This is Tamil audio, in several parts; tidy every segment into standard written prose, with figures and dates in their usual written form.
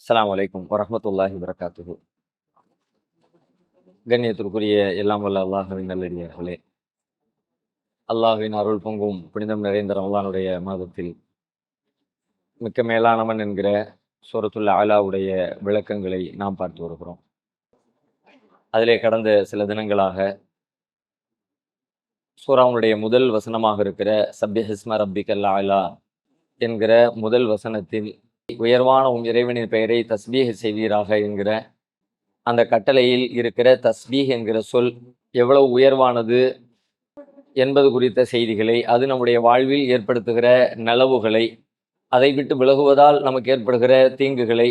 அஸ்ஸலாமு அலைக்கும் வரஹ்மத்துல்லாஹி வபரகாத்துஹு. கண்ணியத்திற்குரிய எல்லாம் வல்ல அல்லாஹ்வின் நல்லடியார்களே, அல்லாஹ்வின் அருள் பொங்கும் புனிதம் நிறைந்த ரமலானுடைய மாதத்தில் மிக்க மேலானவன் என்கிற சூரத்துல் அலாவுடைய விளக்கங்களை நாம் பார்த்து வருகிறோம். அதிலே கடந்த சில தினங்களாக சூராவுடைய முதல் வசனமாக இருக்கிற சப்பிஹிஸ்ம ரப்பிக்கல் அலா என்கிற முதல் வசனத்தில் உயர்வான இறைவனின் பெயரை தஸ்பீஹ் செய்வீராக என்கிற அந்த கட்டளையில் இருக்கிற தஸ்பீஹ் என்கிற சொல் எவ்வளவு உயர்வானது என்பது குறித்த செய்திகளை, அது நம்முடைய வாழ்வில் ஏற்படுத்துகிற நலவுகளை, அதை விட்டு விலகுவதால் நமக்கு ஏற்படுகிற தீங்குகளை,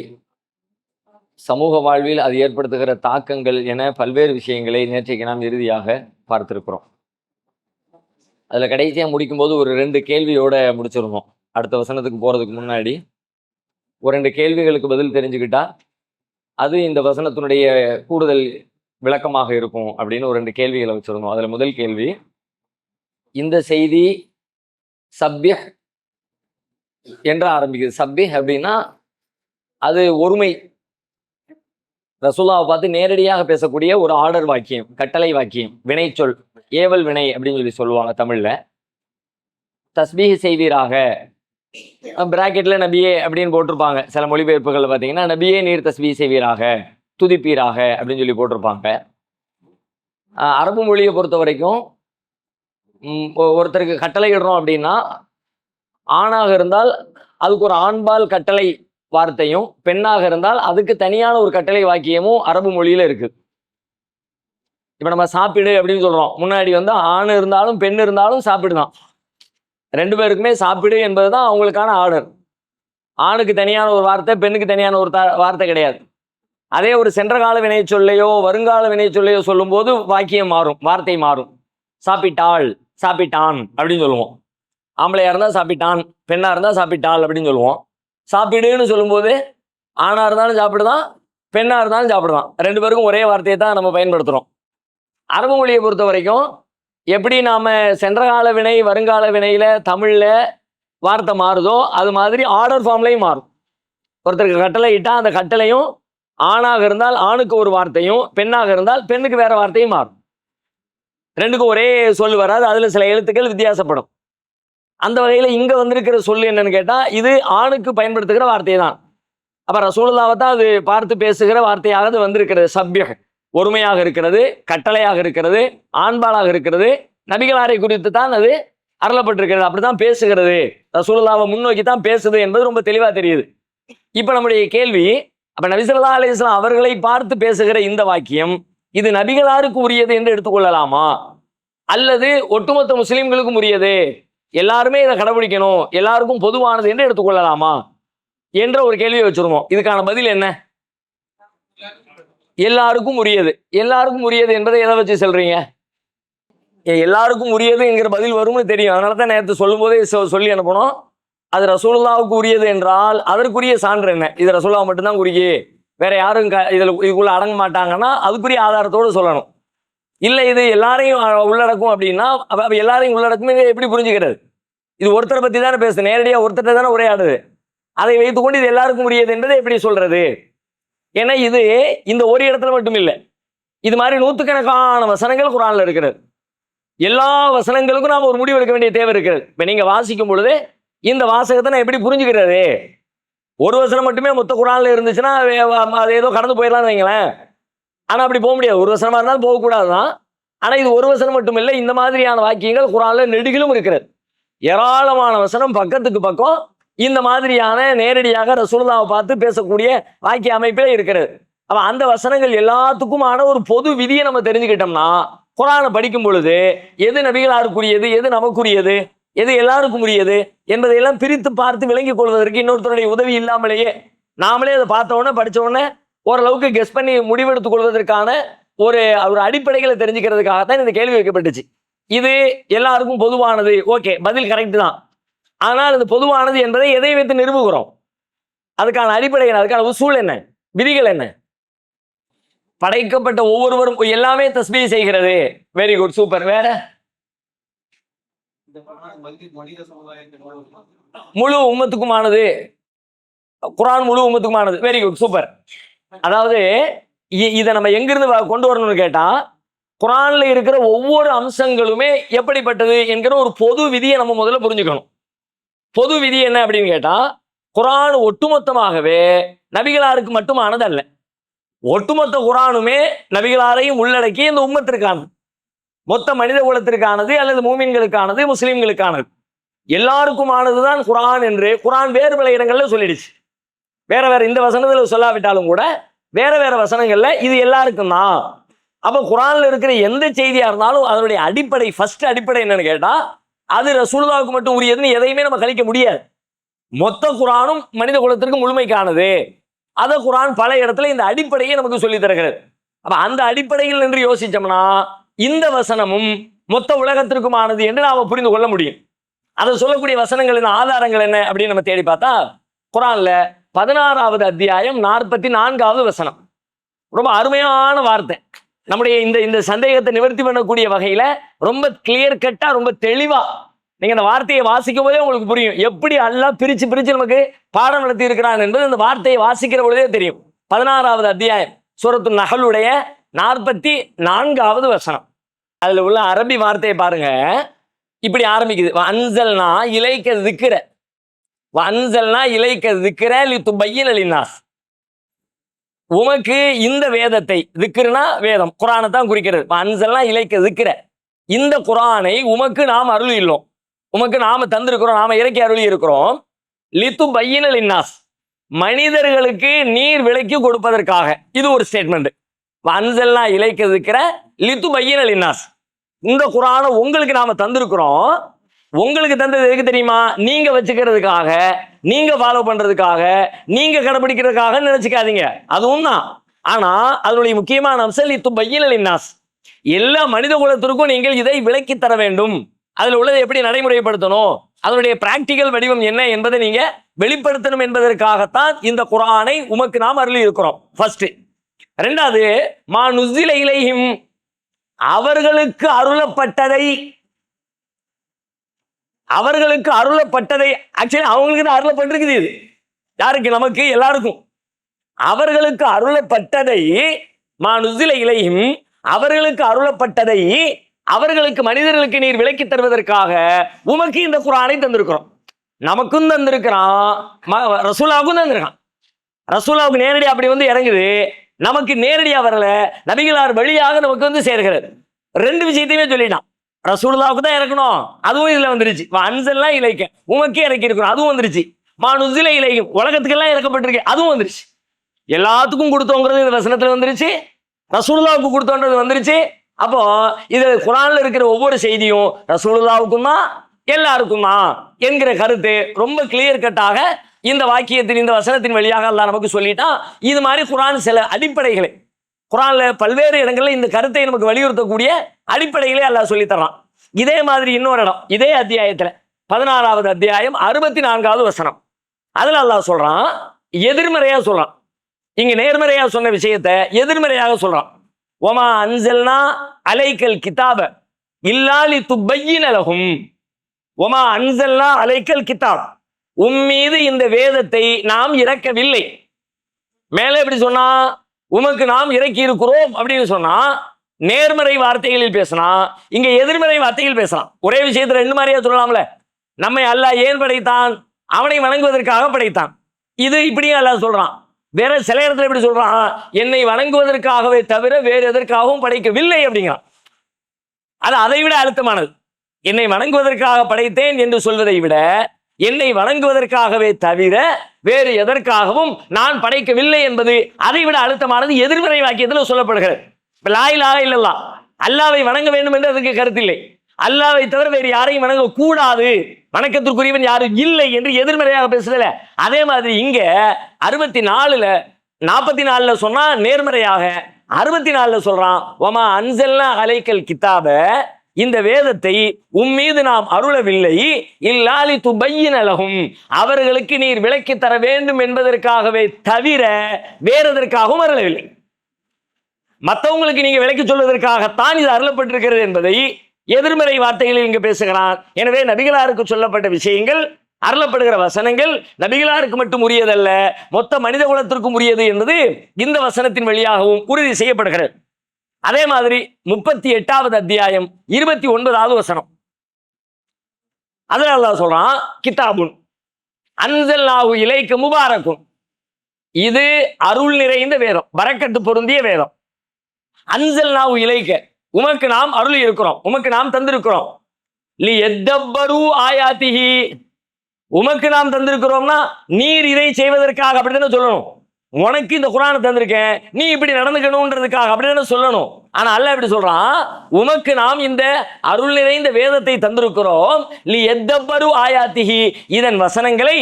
சமூக வாழ்வில் அது ஏற்படுத்துகிற தாக்கங்கள் என பல்வேறு விஷயங்களை நேற்றைக்கு நாம் இறுதியாக பார்த்திருக்கிறோம். அதில் கடைசியாக முடிக்கும்போது ஒரு 2 கேள்வியோட முடிச்சிருந்தோம். அடுத்த வசனத்துக்கு போகிறதுக்கு முன்னாடி ஒரு 2 கேள்விகளுக்கு பதில் தெரிஞ்சுக்கிட்டா அது இந்த வசனத்தினுடைய கூடுதல் விளக்கமாக இருக்கும் அப்படின்னு ஒரு 2 கேள்விகளை வச்சிருந்தோம். அதில் முதல் கேள்வி, இந்த செய்தி சப்பிஹ் என்று ஆரம்பிக்குது. சப்பிஹ் அப்படின்னா அது ஒருமை, ரசூலுல்லாஹை பார்த்து நேரடியாக பேசக்கூடிய ஒரு ஆர்டர் வாக்கியம், கட்டளை வாக்கியம், வினைச்சொல், ஏவல் வினை அப்படின்னு சொல்லி சொல்லுவாங்க தமிழ்ல. தஸ்பீஹ் செய்வீராக, பிராக்கெட்ல நபியே அப்படின்னு போட்டிருப்பாங்க. சில மொழிபெயர்ப்புகள் பார்த்தீங்கன்னா நபியே நீர் தஸ்பீஹ் செய்வீராக, துதிப்பீராக அப்படின்னு சொல்லி போட்டிருப்பாங்க. அரபு மொழியை பொறுத்த வரைக்கும் ஒருத்தருக்கு கட்டளை இடுறோம் அப்படின்னா, ஆணாக இருந்தால் அதுக்கு ஒரு ஆண்பால் கட்டளை வார்த்தையும், பெண்ணாக இருந்தால் அதுக்கு தனியான ஒரு கட்டளை வாக்கியமும் அரபு மொழியில இருக்கு. இப்ப நம்ம சாப்பிடு அப்படின்னு சொல்றோம், முன்னாடி ஆண் இருந்தாலும் பெண் இருந்தாலும் சாப்பிடுதான், 2 பேருக்குமே சாப்பிடு என்பதுதான் அவங்களுக்கான ஆர்டர். ஆணுக்கு தனியான ஒரு வார்த்தை, பெண்ணுக்கு தனியான ஒரு வார்த்தை கிடையாது. அதே ஒரு சென்ற கால வினை சொல்லையோ வருங்கால வினை சொல்லையோ சொல்லும் போது வாக்கியம் மாறும், வார்த்தை மாறும். சாப்பிட்டாள், சாப்பிட்டான் அப்படின்னு சொல்லுவோம். ஆம்பளையா இருந்தா சாப்பிட்டான், பெண்ணா இருந்தா சாப்பிட்டாள் அப்படின்னு சொல்லுவோம். சாப்பிடுன்னு சொல்லும்போது ஆணா இருந்தாலும் சாப்பிடுதான், பெண்ணா இருந்தாலும் சாப்பிடுதான், 2 பேருக்கும் ஒரே வார்த்தையை தான் நம்ம பயன்படுத்துறோம். அரபு மொழியை பொறுத்த வரைக்கும் எப்படி நாம சென்ற கால வினை வருங்கால வினையில தமிழ்ல வார்த்தை மாறுதோ அது மாதிரி ஆர்டர் ஃபார்ம்லையும் மாறும். ஒருத்தருக்கு கட்டளை இட்டா அந்த கட்டளையும் ஆணாக இருந்தால் ஆணுக்கு ஒரு வார்த்தையும், பெண்ணாக இருந்தால் பெண்ணுக்கு வேற வார்த்தையும் மாறும். 2க்கும் ஒரே சொல் வராது, அதுல சில எழுத்துக்கள் வித்தியாசப்படும். அந்த வகையில இங்க வந்திருக்கிற சொல் என்னன்னு கேட்டா, இது ஆணுக்கு பயன்படுத்துகிற வார்த்தை தான். அப்ப ரசூலுல்லாஹை தான் அது பார்த்து பேசுகிற வார்த்தையாக அது வந்திருக்கிறது. சப்யஹ் ஒருமையாக இருக்கிறது, கட்டளையாக இருக்கிறது, ஆண்பாலாக இருக்கிறது, நபிகளாரை குறித்து தான் அது அருளப்பட்டிருக்கிறது, அப்படித்தான் பேசுகிறது, ரசூலுல்லாஹை முன்னோக்கி தான் பேசுது என்பது ரொம்ப தெளிவா தெரியுது. இப்ப நம்முடைய கேள்வி, அப்ப நபி ஸல்லல்லாஹு அலைஹி வஸல்லம் அவர்களை பார்த்து பேசுகிற இந்த வாக்கியம் இது நபிகளாருக்கு உரியது என்று எடுத்துக்கொள்ளலாமா, அல்லது ஒட்டுமொத்த முஸ்லிம்களுக்கும் உரியது, எல்லாருமே இதை கடைபிடிக்கணும், எல்லாருக்கும் பொதுவானது என்று எடுத்துக்கொள்ளலாமா என்ற ஒரு கேள்வியை வச்சிருந்தோம். இதுக்கான பதில் என்ன? எல்லாருக்கும் உரியது. எல்லாருக்கும் உரியது என்பதை எதை வச்சு சொல்றீங்க? எல்லாருக்கும் உரியது என்கிற பதில் வரும்னு தெரியும், அதனால தான் நேற்று சொல்லும் போதே சொல்லி அனுப்பணும். அது ரசூலுல்லாஹ்வுக்கு உரியது என்றால் அதற்குரிய சான்று என்ன? இது ரசூலுல்லாஹ் மட்டும்தான் உரிய, வேற யாரும் இதுக்குள்ள அடங்க மாட்டாங்கன்னா அதுக்குரிய ஆதாரத்தோடு சொல்லணும். இல்லை இது எல்லாரையும் உள்ளடக்கும் அப்படின்னா எல்லாரையும் உள்ளடக்கும் எப்படி புரிஞ்சுக்கிறது? இது ஒருத்தரை பத்தி தானே பேசுது, நேரடியாக ஒருத்தர் தானே உரையாடுது, அதை வைத்துக்கொண்டு இது எல்லாருக்கும் உரியது என்பதை எப்படி சொல்றது? ஏன்னா இது இந்த ஒரு இடத்துல மட்டும் இல்லை, இது மாதிரி நூற்றுக்கணக்கான வசனங்கள் குர்ஆன்ல இருக்கிறது. எல்லா வசனங்களுக்கும் நாம் ஒரு முடிவு எடுக்க வேண்டிய தேவை இருக்கிறது. இப்ப நீங்க வாசிக்கும் பொழுது இந்த வாசகத்தை நான் எப்படி புரிஞ்சுக்கிறது? ஒரு வசனம் மட்டுமே மொத்த குர்ஆன்ல இருந்துச்சுன்னா அது ஏதோ கடந்து போயிடலாம்னு வைங்களேன். ஆனா அப்படி போக முடியாது, ஒரு வசனமா இருந்தாலும் போகக்கூடாதுதான். ஆனா இது ஒரு வசனம் மட்டும் இல்லை, இந்த மாதிரியான வாக்கியங்கள் குர்ஆன்ல நெடுகிலும் இருக்கிறது. ஏராளமான வசனம் பக்கத்துக்கு பக்கம் இந்த மாதிரியான நேரடியாக ரசூலுல்லாஹை பார்த்து பேசக்கூடிய வாக்கிய அமைப்பே இருக்கிறது. அப்ப அந்த வசனங்கள் எல்லாத்துக்குமான ஒரு பொது விதியை நம்ம தெரிஞ்சுக்கிட்டோம்னா, குர்ஆனை படிக்கும் பொழுது எது நபிகளாருக்குரியது, எது நமக்குரியது, எது எல்லாருக்கும் உரியது என்பதையெல்லாம் பிரித்து பார்த்து விளங்கிக் கொள்வதற்கு இன்னொருத்தருடைய உதவி இல்லாமலேயே நாமளே அதை பார்த்த உடனே படிச்ச உடனே ஓரளவுக்கு கெஸ் பண்ணி முடிவெடுத்துக் கொள்வதற்கான ஒரு அடிப்படைகளை தெரிஞ்சுக்கிறதுக்காகத்தான் இந்த கேள்வி வைக்கப்பட்டுச்சு. இது எல்லாருக்கும் பொதுவானது, ஓகே, பதில் கரெக்ட் தான். ஆனால் அது பொதுவானது என்பதை எதை வைத்து நிறுவுகிறோம்? அதுக்கான அடிப்படை என்ன, அதுக்கான உசூல் என்ன, விதிகள் என்ன? படைக்கப்பட்ட ஒவ்வொருவரும் எல்லாமே தஸ்பீஹ் செய்கிறது, வெரி குட், சூப்பர். வேற முழு உம்மத்துக்குமானது, குர்ஆன் முழு உம்மத்துக்குமானது. Very good, super. அதாவது இதை நம்ம எங்கிருந்து கொண்டு வரணும்னு கேட்டா, குர்ஆன்ல இருக்கிற ஒவ்வொரு அம்சங்களுமே எப்படிப்பட்டது என்கிற ஒரு பொது விதியை நம்ம முதல்ல புரிஞ்சுக்கணும். பொது விதி என்ன அப்படின்னு கேட்டா, குர்ஆன் ஒட்டுமொத்தமாகவே நபிகளாருக்கு மட்டுமானது அல்ல. ஒட்டுமொத்த குர்ஆனுமே நபிகளாரையும் உள்ளடக்கி இந்த உம்மத்திற்கானது, மொத்த மனித குலத்திற்கானது, அல்லது மூமின்களுக்கானது, முஸ்லிம்களுக்கானது, எல்லாருக்குமானதுதான் குர்ஆன் என்று குர்ஆன் வேறு பல இடங்கள்ல சொல்லிடுச்சு. வேற வேற இந்த வசனத்துல சொல்லாவிட்டாலும் கூட வேற வேற வசனங்கள்ல இது எல்லாருக்கும் தான். அப்ப குர்ஆன்ல இருக்கிற எந்த செய்தியா இருந்தாலும் அதனுடைய அடிப்படை, ஃபர்ஸ்ட் அடிப்படை என்னன்னு கேட்டா, அது ரசூலுல்லாஹ்வுக்கு மட்டும் உரியதுன்னு எதையுமே நம்ம கழிக்க முடியாது. மொத்த குர்ஆனும் மனித குலத்திற்கு முழுமைக்கானது. அத குர்ஆன் பல இடத்துல இந்த அடிப்படையை நமக்கு சொல்லி தருகிறது. அப்ப அந்த அடிப்படையில் என்று யோசிச்சோம்னா இந்த வசனமும் மொத்த உலகத்திற்குமானது என்று நாம புரிந்து கொள்ள முடியும். அதை சொல்லக்கூடிய வசனங்களின் ஆதாரங்கள் என்ன அப்படின்னு நம்ம தேடி பார்த்தா, குர்ஆன்ல 16வது அத்தியாயம் 44வது வசனம் ரொம்ப அருமையான வார்த்தை. நம்முடைய இந்த சந்தேகத்தை நிவர்த்தி பண்ணக்கூடிய வகையில ரொம்ப கிளியர் கட்டா, ரொம்ப தெளிவா நீங்க அந்த வார்த்தையை வாசிக்கும் போதே உங்களுக்கு புரியும் எப்படி அல்லாஹ் பிரிச்சு பிரிச்சு நமக்கு பாடம் நடத்தி இருக்கிறான் என்பது அந்த வார்த்தையை வாசிக்கிற பொழுதே தெரியும். 16வது அத்தியாயம் சூரத்து நஹலுடைய 44வது வசனம். அதுல உள்ள அரபி வார்த்தையை பாருங்க, இப்படி ஆரம்பிக்குது. அன்சல்னா இலைக்க திக்கிற, அன்சல்னா இலைக்க திக்கிற லிதுபய்யின லின்னாஸ். உமக்கு இந்த வேதத்தை, திக்ருனா வேதம், குர்ஆனை தான் குறிக்கிறது. அன்சல்னா இலைக்க திக்கிற, இந்த குர்ஆனை உமக்கு நாம் அருளியுள்ளோம், உமக்கு நாம தந்திருக்கிறோம், நாம இறக்கி அருளி இருக்கிறோம். லிதுபய்யின லின்னாஸ், மனிதர்களுக்கு நீர் விலக்கி கொடுப்பதற்காக. இது ஒரு ஸ்டேட்மெண்ட். அன்சல்னா இலைக்க திக்கிற லிதுபய்யின லின்னாஸ், இந்த குர்ஆனை உங்களுக்கு நாம தந்திருக்கிறோம். உங்களுக்கு தந்தது எதுக்கு தெரியுமா? நீங்க வச்சுக்கிறதுக்காக, நீங்க ஃபாலோ பண்றதுக்காக, நீங்க கடைபிடிக்கிறதுக்காக நினைச்சுக்காதீங்க, அதுவும் தான். ஆனா அதனுடைய முக்கியமான அம்சம் லிதுபய்யின லின்னாஸ், எல்லா மனித குலத்திற்கும் நீங்கள் இதை விளக்கி தர வேண்டும். அதுல உள்ளதை எப்படி நடைமுறைப்படுத்தணும், அதனுடைய பிராக்டிக்கல் வடிவம் என்ன என்பதை நீங்க வெளிப்படுத்தணும் என்பதற்காகத்தான் இந்த குர்ஆனை உமக்கு நாம் அருளி இருக்கிறோம். ஃபர்ஸ்ட். ரெண்டாவது, மா நுஸ்ஸில இலைஹிம், அவர்களுக்கு அருளப்பட்டதை, அவர்களுக்கு அருளப்பட்டதை, ஆக்சுவலி அவங்களுக்கு தான் அருளப்பட்டிருக்குது. இது யாருக்கு? நமக்கு எல்லாருக்கும். அவர்களுக்கு அருளப்பட்டதை, மா நுஸ்ஸில இலைஹிம், அவர்களுக்கு அருளப்பட்டதை அவர்களுக்கு மனிதர்களுக்கு நீர் விலக்கி தருவதற்காக உமக்கு இந்த குர்ஆனை தந்திருக்கிறோம். நமக்கும் தந்திருக்கிறான், ரசூலாவுக்கும் தந்திருக்கான். ரசூலாவுக்கு நேரடி அப்படி வந்து இறங்குது, நமக்கு நேரடியா வரல, நபிகளார் வழியாக நமக்கு வந்து சேர்கிறது. ரெண்டு விஷயத்தையுமே சொல்லிட்டான். ரசூலுல்லாஹ்வுக்கு தான் இறக்கணும், அதுவும் இதுல வந்துருச்சு. அன்சல்னா இலைக்க, உமக்கே இறக்கி இருக்கிறோம், அதுவும் வந்துருச்சு. மா நுஸ்ஸில இலைஹிம், உலகத்துக்கெல்லாம் இறக்கப்பட்டிருக்கு, அதுவும் வந்துருச்சு. எல்லாத்துக்கும் கொடுத்தோங்கிறது இந்த வசனத்துல வந்துருச்சு, ரசூலுல்லாஹ்வுக்கு கொடுத்தோன்றது வந்துருச்சு. அப்போ இது குர்ஆன்ல இருக்கிற ஒவ்வொரு செய்தியும் ரசூலுல்லாஹ்வுக்கும் தான், எல்லாருக்கும் தான் என்கிற கருத்து ரொம்ப கிளியர் கட்டாக இந்த வாக்கியத்தின், இந்த வசனத்தின் வழியாக அல்லாஹ் நமக்கு சொல்லிட்டான். இது மாதிரி குர்ஆன் சில அடிப்படைகளை, குர்ஆன்ல பல்வேறு இடங்கள்ல இந்த கருத்தை நமக்கு வலியுறுத்தக்கூடிய அடிப்படைகளே அல்லாஹ் சொல்லி தர்றான். இதே மாதிரி இன்னொரு இடம், இதே அத்தியாயத்துல 16வது அத்தியாயம் 64வது வசனம், அதுல அல்லாஹ் சொல்றான், எதிர்மறையா சொல்றான். இங்க நேர்மறையா சொன்ன விஷயத்தை எதிர்மறையாக சொல்றான். ஒமா அன்சல்னா அலைக்கல் கிதாப இல்லா லிதுபய்யின லஹும், ஒமா அன்சல்னா அலைக்கல் கிதாப், உம்மீது இந்த வேதத்தை நாம் இறக்கவில்லை. மேலே எப்படி சொன்னா, உமக்கு நாம் இறக்கி இருக்கிறோம் அப்படின்னு சொன்னா நேர்மறை வார்த்தைகளில் பேசினா, இங்க எதிர்மறை வார்த்தைகள் பேசலாம். ஒரே விஷயத்துல ரெண்டு மாதிரியா சொல்லலாம்ல. நம்மை அல்லாஹ் ஏன் படைத்தான்? அவனை வணங்குவதற்காக படைத்தான். இது இப்படியும் அல்லாஹ் சொல்றான். வேற சில இடத்துல எப்படி சொல்றான், என்னை வணங்குவதற்காகவே தவிர வேறு எதற்காகவும் படைக்கவில்லை அப்படிங்கிறான். அது அதை விட அழுத்தமானது. என்னை வணங்குவதற்காக படைத்தேன் என்று சொல்வதை விட, என்னை வணங்குவதற்காகவே தவிர வேறு எதற்காகவும் நான் படைக்கவில்லை என்பது அதை விட அழுத்தமானது எதிர்மறை வாக்கியத்தில் சொல்லப்படுகிறது. லா இலாஹ இல்லல்லாஹ், அல்லாஹ்வை வணங்க வேண்டும் என்று அதுக்கு கருத்தில்லை. அல்லாஹ்வை தவிர வேறு யாரையும் வணங்க கூடாது, வணக்கத்திற்குரியவன் யாரும் இல்லை என்று எதிர்மறையாக பேசுதல. அதே மாதிரி இங்க 64ல 44ல சொன்னா நேர்மறையாக, 64ல சொல்றான், ஒமா அன்சல்னா அலைக்கல் கிதாப, இந்த வேதத்தை உம்மீது நாம் அருளவில்லை, இல்லா லிதுபய்யின லஹும், அவர்களுக்கு நீர் விளக்கி தர வேண்டும் என்பதற்காகவே தவிர வேறு எதற்காகவும் அருளவில்லை. மற்றவங்களுக்கு நீங்க விளக்கி சொல்வதற்காகத்தான் இது அருளப்பட்டிருக்கிறது என்பதை எதிர்மறை வார்த்தைகளில் இங்கு பேசுகிறான். எனவே நபிகளாருக்கு சொல்லப்பட்ட விஷயங்கள் அருளப்படுகிற வசனங்கள் நபிகளாருக்கு மட்டும் உரியதல்ல, மொத்த மனித குலத்திற்கும் உரியது என்பது இந்த வசனத்தின் வழியாகவும் உறுதி செய்யப்படுகிறது. அதே மாதிரி 38வது அத்தியாயம் 29வது வசனம், அதுல அல்லாஹ் சொல்றான், கிதாபுன் அன்ஸல்நாஹு இலைக்க முபாரக்கும், இது அருள் நிறைந்த வேதம், பரக்கத்து பொருந்திய வேதம். அன்ஸல்நாஹு இலைக்க, உமக்கு நாம் அருள் இருக்கிறோம், உமக்கு நாம் தந்திருக்கிறோம். லியத்தப்பரு ஆயாத்திஹி, உமக்கு நாம் தந்திருக்கிறோம்னா நீர் இதை செய்வதற்காக அப்படித்தானே சொல்லணும். உனக்கு இந்த குர்ஆனை தந்திருக்கேன், நீ இப்படி நடந்துக்கணும்ன்றதுக்காக அப்படித்தானே சொல்லணும். ஆனா அல்லாஹ் எப்படி சொல்றான், உமக்கு நாம் இந்த அருள் நிறைந்த வேதத்தை தந்திருக்கிறோம், லியத்தப்பரு ஆயாத்திஹி, இதன் வசனங்களை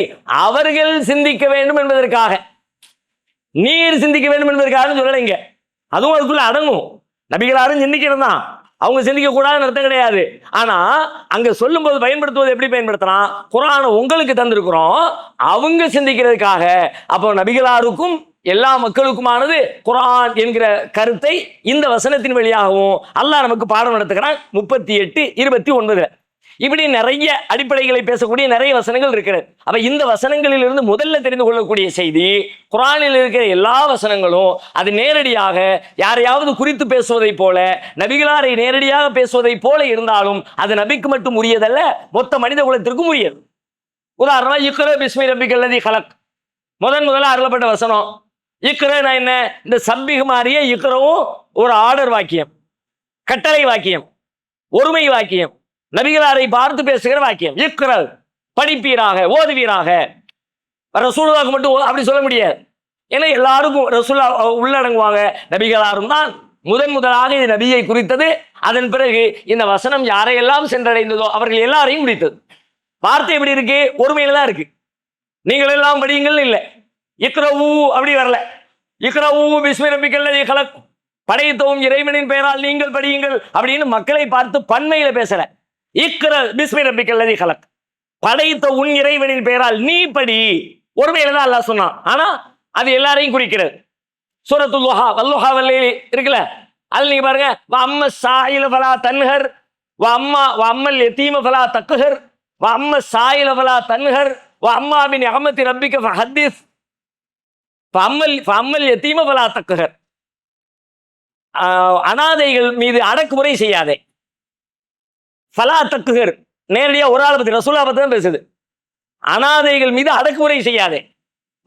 அவர்கள் சிந்திக்க வேண்டும் என்பதற்காக, நீர் சிந்திக்க வேண்டும் என்பதற்காக சொல்லலைங்க. அதுவும் அதுக்குள்ள அடங்கும். நபிகளாரும் சிந்திக்கிறது தான், அவங்க சிந்திக்க கூடாதுன்னு அர்த்தம் கிடையாது. ஆனா அங்க சொல்லும் போது பயன்படுத்துவது எப்படி பயன்படுத்தலாம், குர்ஆனை உங்களுக்கு தந்திருக்கிறோம் அவங்க சிந்திக்கிறதுக்காக. அப்போ நபிகளாருக்கும் எல்லா மக்களுக்குமானது குர்ஆன் என்கிற கருத்தை இந்த வசனத்தின் வழியாகவும் அல்லாஹ் நமக்கு பாடம் நடத்துகிறான். 38:29 இப்படி நிறைய அடிப்படைகளை பேசக்கூடிய நிறைய வசனங்கள் இருக்கிறது. அப்ப இந்த வசனங்களில் இருந்து முதல்ல தெரிந்து கொள்ளக்கூடிய செய்தி, குர்ஆனில் இருக்கிற எல்லா வசனங்களும் அது நேரடியாக யாரையாவது குறித்து பேசுவதை போல, நபிகளாரை நேரடியாக பேசுவதை போல இருந்தாலும் அது நபிக்கு மட்டும் உரியதல்ல, மொத்த மனித குலத்திற்கும் உரியது. உதாரணமா இக்ரா பிஸ்மி ரப்பிக்கல்லதி கலக், முதல்ல அருளப்பட்ட வசனம். இக்ரா என்ன, இந்த சப்பிக மாறிய இக்ரவும் ஒரு ஆர்டர் வாக்கியம், கட்டளை வாக்கியம், ஒருமை வாக்கியம், நபிகளாரை பார்த்து பேசுகிற வாக்கியம். இக்ரா, படிப்பீராக, ஓதுவீராக. ரசூலுல்லாஹ்க்கு மட்டும் அப்படி சொல்ல முடியாது, ஏன்னா எல்லாருக்கும் ரசூலுல்லா உள்ளடங்குவாங்க. நபிகளாரும் தான் முதலாக இது நபியை குறித்தது. அதன் பிறகு இந்த வசனம் யாரையெல்லாம் சென்றடைந்ததோ அவர்கள் எல்லாரையும் குறித்தது. வார்த்தை எப்படி இருக்கு, ஒருமையில தான் இருக்கு. நீங்கள் எல்லாம் படியுங்கள் இல்லை, இக்ரவு அப்படி வரல. இக்ரவு பிஸ்மி ரப்பிக்கல்லதி கலக், படைத்தவும் இறைவனின் பெயரால் நீங்கள் படியுங்கள் அப்படின்னு மக்களை பார்த்து பன்மையில பேசல. இக்ரா பிஸ்மி ரப்பிக்கல்லதி கலக், படைத்த உன் இறைவனின் பெயரால் நீ படி, ஒருமையில தான் அல்லாஹ் சொன்னான். ஆனா அது எல்லாரையும் குறிக்கிறது. சூரத்துல் துஹா, வல்லுஹா வல்லைலி இருக்குல்ல, அதுல நீங்க பாருங்க, வ அம்ம சாயில ஃபலா தன்ஹர், வ அம்மல் யதீம ஃபலா தக்ஹர், வ அம்ம சாயில ஃபலா தன்ஹர், வ அம்மா பின் நிஅமத்தி ரப்பிக ஃபஹத்திஸ், ஃப அம்மல் யதீம ஃபலா தக்ஹர். அனாதைகள் மீது அடக்குமுறை செய்யாதே. ஃபலா தக்குகர், நேரடியா ஒரு ஆளை பத்தி, ரசூலுல்லாஹ் பத்தி தான் பேசுது. அனாதைகள் மீது அடக்குமுறை செய்யாதே.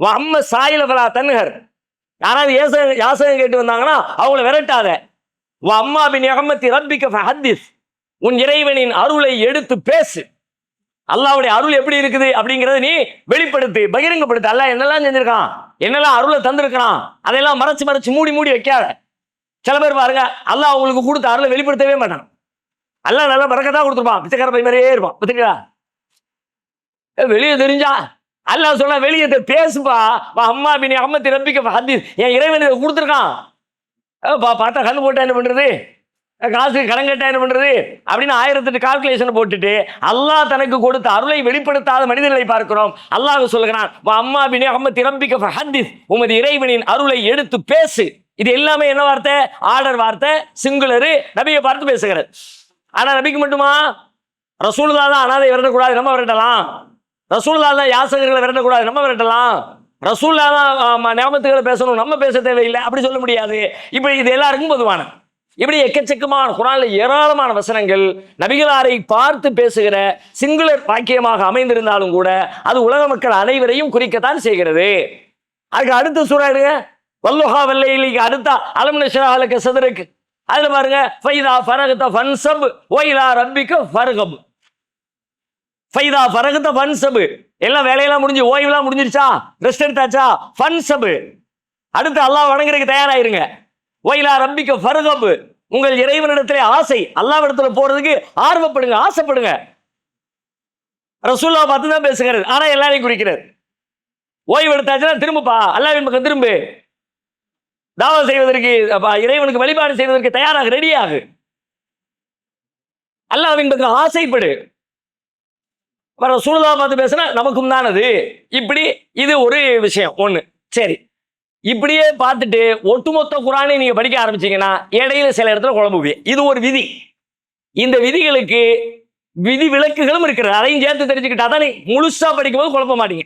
அம்ம சாயில ஃபலா தன்ஹர், யாராவது யாசகம் கேட்டு வந்தாங்கன்னா அவங்கள விரட்டாத. அம்மா பின் நிஅமத்தி ரப்பிக ஃபஹத்திஸ், உன் இறைவனின் அருளை எடுத்து பேசு. அல்லாஹ்வுடைய அருள் எப்படி இருக்குது அப்படிங்கறத நீ வெளிப்படுத்து, பகிரங்கப்படுத்து. அல்லாஹ் என்னெல்லாம் செஞ்சிருக்கான், என்னெல்லாம் அருளை தந்திருக்கான், அதெல்லாம் மறைச்சு மூடி வைக்காத. சில பேர் பாருங்க, அல்லாஹ் அவங்களுக்கு கொடுத்த அருளை வெளிப்படுத்தவே மாட்டான். அல்லாஹ் நல்லா பரக்கத்தான் கொடுத்துருப்பான், பிச்சைக்கார பை மாதிரியே இருப்பான். பார்த்தீங்களா, வெளியே தெரிஞ்சா அல்லாஹ் சொன்னா வெளியே பேசுப்பா. அம்மா பின் நிஅமத்தி ரப்பிக ஃபஹத்திஸ், என் இறைவன் இதை கொடுத்துருக்கான், பார்த்தா கண்ணு போட்டா என்ன பண்றது, காசு கடன் கேட்டா என்ன பண்றது அப்படின்னு 1008 கால்குலேஷன் போட்டுட்டு அல்லாஹ் தனக்கு கொடுத்த அருளை வெளிப்படுத்தாத மனிதர்களை பார்க்கிறோம். அல்லாஹ் சொல்லுகிறான், அம்மா பின் நிஅமத்தி ரப்பிக ஃபஹத்திஸ், உமது இறைவனின் அருளை எடுத்து பேசு. இது எல்லாமே என்ன வார்த்தை, ஆர்டர் வார்த்தை, சிங்குலரு, நபியை பார்த்து பேசுகிறது. ஆனா நபிக்கு மட்டுமா, ரசூலுல்லாஹ் தான் அனாதை விரட்டக்கூடாது, நம்ம விரட்டலாம். ரசூலுல்லாஹ் தான் யாசகர்களை விரட்டக்கூடாது, நம்ம விரட்டலாம். ரசூலுல்லாஹ் தான் நியாமத்துகளை பேசணும், நம்ம பேச தேவையில்லை அப்படி சொல்ல முடியாது. இப்படி இது எல்லாருக்கும் பொதுவான, இப்படி எக்கச்சக்கமான குர்ஆன்ல ஏராளமான வசனங்கள் நபிகளாரை பார்த்து பேசுகிற சிங்குலர் வாக்கியமாக அமைந்திருந்தாலும் கூட அது உலக மக்கள் அனைவரையும் குறிக்கத்தான் செய்கிறது. அதுக்கு அடுத்த சூரா எடுங்க, வல்லுஹா வல்லைலிக்கு அடுத்த அலம் நஷ்ரஹ் லக சத்ரக், அதுல பாருங்க, ஃபைதா ஃபரகத ஃபன்சப் வஇலா ரப்பிக ஃபர்கப். ஃபைதா ஃபரகத ஃபன்சப், எல்லாம் வேலையெல்லாம் முடிஞ்சு, ஓய்வுலாம் முடிஞ்சிருச்சா, ரெஸ்ட் எடுத்தாச்சா, ஃபன்சப், அடுத்து அல்லாஹ் வணங்குறதுக்கு தயாராயிருங்க. வஇலா ரப்பிக ஃபர்கப், உங்கள் இறைவனிடத்திலே ஆசை, அல்லாஹ்விடத்துல போறதுக்கு ஆர்வப்படுங்க, ஆசைப்படுங்க. ரசூலுல்லாஹ் பார்த்து தான் பேசுகிறது, ஆனா எல்லாரையும் குறிக்கிறது. ஓய்வு எடுத்தாச்சுன்னா திரும்பப்பா, அல்லாஹ்வின் பக்கம் திரும்பு, தாவா செய்வதற்கு, இறைவனுக்கு வழிபாடு செய்வதற்கு தயாராக ரெடியாகு, அல்லாஹ்வின் பக்கம் ஆசைப்படு. ரசூலுல்லாஹ் பார்த்து பேசினா நமக்கும் தான் அது. இப்படி இது ஒரு விஷயம் ஒண்ணு. சரி, இப்படியே பார்த்துட்டு ஒட்டுமொத்த குர்ஆனை நீங்க படிக்க ஆரம்பிச்சீங்கன்னா இடையில சில இடத்துல குழம்புவீங்க. இது ஒரு விதி. இந்த விதிகளுக்கு விதி விலக்குகளும் இருக்கிறது. அதையும் சேர்த்து தெரிஞ்சுக்கிட்டா தான் முழுசா படிக்கும்போது குழப்ப மாட்டீங்க.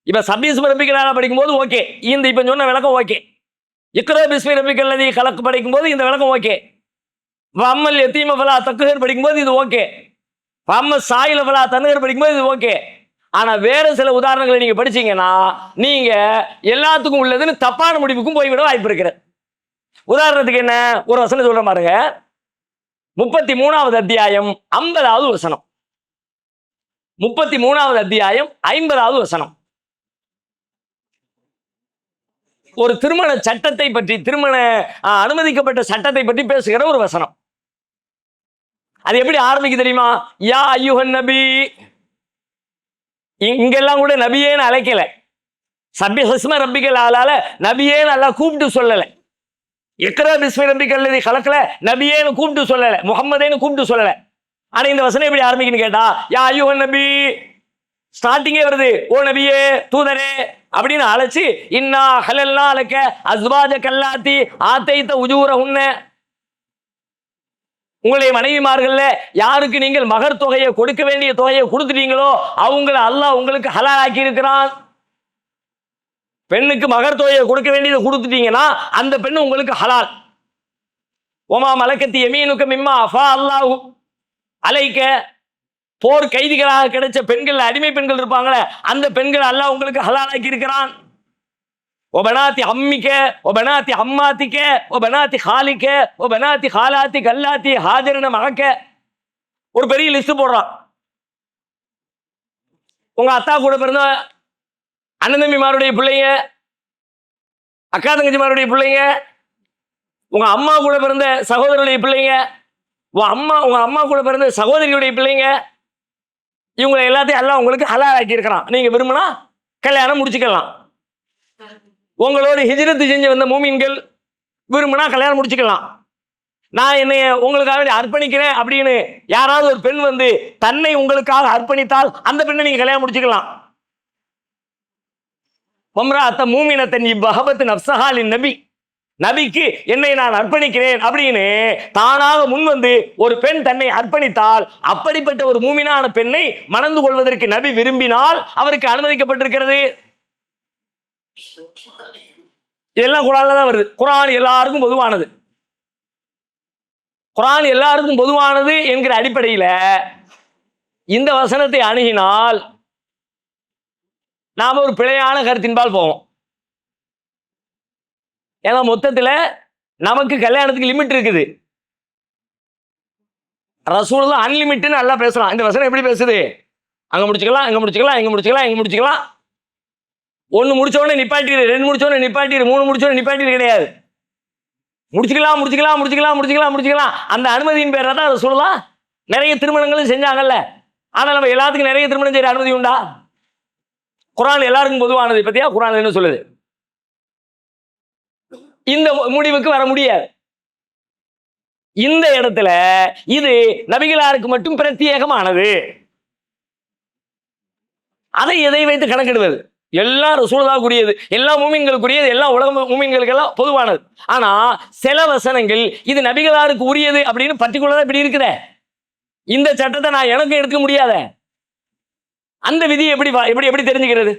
இப்ப சபீஸ்ம ரப்பிக்கல் படிக்கும்போது ஓகே, இந்த இப்ப சொன்ன விளக்கம் ஓகே. இக்ரா பிஸ்மி ரப்பிக்கல் லதீ கலக் படிக்கும்போது இந்த விளக்கம் ஓகே. வம்மல் யதீம ஃபலா தக்ஹிர் படிக்கும்போது இது ஓகே. வம்மல் சாயில ஃபலா தன்ஹிர் படிக்கும்போது இது ஓகே. ஆனா வேற சில உதாரணங்களை நீங்க படிச்சீங்கன்னா நீங்க எல்லாத்துக்கும் உள்ளதுன்னு தப்பான முடிவுக்கும் போய்விட வாய்ப்பு இருக்கிறது. உதாரணத்துக்கு என்ன ஒரு வசனம் சொல்ற பாருங்க. 33வது அத்தியாயம் 50வது வசனம். 33வது அத்தியாயம் 50வது வசனம். ஒரு திருமண சட்டத்தை பற்றி, திருமண அனுமதிக்கப்பட்ட சட்டத்தை பற்றி பேசுகிற ஒரு வசனம். அது எப்படி ஆரம்பிக்கு தெரியுமா? யா அய்யுஹன் நபி. இங்கெல்லாம் கூட நபியேன்னு அழைக்கல. சப்பி ஹஸ்ம ரப்பிக்கல் ஆளால நபியேன்னு அல்லாஹ் கூப்பிட்டு சொல்லல. இக்ரா பிஸ்மி ரப்பிக்கல் லதீ கலக்ல நபியேன்னு கூப்பிட்டு சொல்லல, முஹம்மதேன்னு கூப்பிட்டு சொல்லல. ஆனா இந்த வசனம் எப்படி ஆரம்பிக்குன்னு கேட்டா யா அய்யுஹன் நபி ஸ்டார்டிங்கே வருது. ஓ நபியே, தூதரே அப்படின்னு அழைச்சு இன்னா ஹலல்லா லக அஸ்வாஜக அல்லாத்தி ஆதைத உஜூரஹுன்ன, உங்களுடைய மனைவிமார்கள்ல யாருக்கு நீங்கள் மகர் தொகையை கொடுக்க வேண்டிய தொகையை கொடுத்துட்டீங்களோ அவங்கள அல்லாஹ் உங்களுக்கு ஹலால் ஆக்கி இருக்கிறான். பெண்ணுக்கு மகர் தொகையை கொடுக்க வேண்டியதை கொடுத்துட்டீங்கன்னா அந்த பெண்ணு உங்களுக்கு ஹலால். ஒமா மலக்கத்தி யமீனுக்க மிம்மா அஃபா அல்லாஹு அலைக்க, போர் கைதிகளாக கிடைச்ச பெண்கள், அடிமை பெண்கள் இருப்பாங்களே அந்த பெண்கள் அல்லாஹ் உங்களுக்கு ஹலால் ஆக்கி இருக்கிறான். ஒபனாத்தி அம்மிக்க, ஒபனாத்தி அம்மாத்திக்க, ஒபனாத்தி ஹாலிக்க, ஒபனாத்தி ஹாலாத்தி கல்லாத்தி ஹாஜரன மகக்க, ஒரு பெரிய லிஸ்ட் போடுறான். உங்க அத்தா கூட பிறந்த அண்ணன் தம்பிமாருடைய பிள்ளைங்க, அக்கா தங்கச்சிமாருடைய பிள்ளைங்க, உங்க அம்மா கூட பிறந்த சகோதரருடைய பிள்ளைங்க, உங்க அம்மா கூட பிறந்த சகோதரியுடைய பிள்ளைங்க, இவங்களை எல்லாத்தையும் எல்லாம் உங்களுக்கு ஹலால் ஆக்கி இருக்கிறான். நீங்க விரும்பினா கல்யாணம் முடிச்சுக்கலாம். உங்களோட ஹிஜ்ரத்து செஞ்சு வந்த மூமின்கள் விரும்பினா கல்யாணம் முடிச்சுக்கலாம். நான் என்னைய உங்களுக்காக அர்ப்பணிக்கிறேன் அப்படின்னு யாராவது ஒரு பெண் வந்து தன்னை உங்களுக்காக அர்ப்பணித்தால் அந்த பெண்ணை நீங்க கல்யாணம் முடிச்சுக்கலாம். வம்ராஅத்த மூமினத்தன் இவ்வஹபத் நஃப்ஸஹாலின் நபி, நபிக்கு என்னை நான் அர்ப்பணிக்கிறேன் அப்படின்னு தானாக முன் வந்து ஒரு பெண் தன்னை அர்ப்பணித்தால் அப்படிப்பட்ட ஒரு மூமினான பெண்ணை மணந்து கொள்வதற்கு நபி விரும்பினால் அவருக்கு அனுமதிக்கப்பட்டிருக்கிறது. இதெல்லாம் குர்ஆன்ல தான் வருது. குர்ஆன் எல்லாருக்கும் பொதுவானது. குர்ஆன் எல்லாருக்கும் பொதுவானது என்கிற அடிப்படையில் இந்த வசனத்தை அணுகினால் நாம ஒரு பிழையான கருத்தின்பால் போவோம். ஏன்னா மொத்தத்தில் நமக்கு கல்யாணத்துக்கு லிமிட் இருக்குது. ரசூலுல்லாஹ் அன்லிமிட்னு நல்லா பேசலாம். இந்த வசனம் எப்படி பேசுது? அங்க முடிச்சுக்கலாம், இங்க முடிச்சுக்கலாம், இங்க முடிச்சுக்கலாம், இங்க முடிச்சுக்கலாம். ஒன்று முடிச்ச உடனே நிப்பாட்டிடு, ரெண்டு முடிச்ச உடனே நிப்பாட்டிடு, மூணு முடிச்ச உடனே நிப்பாட்டிடு கிடையாது. முடிச்சுக்கலாம் முடிச்சுக்கலாம் முடிச்சுக்கலாம் முடிச்சுக்கலாம் முடிச்சுக்கலாம். அந்த அனுமதியின் பேர் தான் ரசூலுல்லாஹ் நிறைய திருமணங்களும் செஞ்சாங்கல்ல. ஆனால் நம்ம எல்லாத்துக்கும் நிறைய திருமணம் செய்யற அனுமதி உண்டா? குர்ஆன் எல்லாருக்கும் பொதுவானது. பத்தியா குர்ஆன் என்ன சொல்லுது? இந்த முடிவுக்கு வர முடியாது. இந்த இடத்துல இது நபிகளாருக்கு மட்டும் பிரத்யேகமானது. அதை எதை வைத்து கணக்கிடுவது? எல்லாம் ரசூலுல்லாஹ்வுக்குரியது, எல்லா மூமின்களுக்குரியது, எல்லா உலக மூமின்களுக்கெல்லாம் பொதுவானது. ஆனா சில வசனங்கள் இது நபிகளாருக்கு உரியது அப்படின்னு பர்டிகுலரா இப்படி இருக்குதே, இந்த சட்டத்தை நான் எனக்கு எடுக்க முடியாத, அந்த விதி எப்படி எப்படி எப்படி தெரிஞ்சுக்கிறது?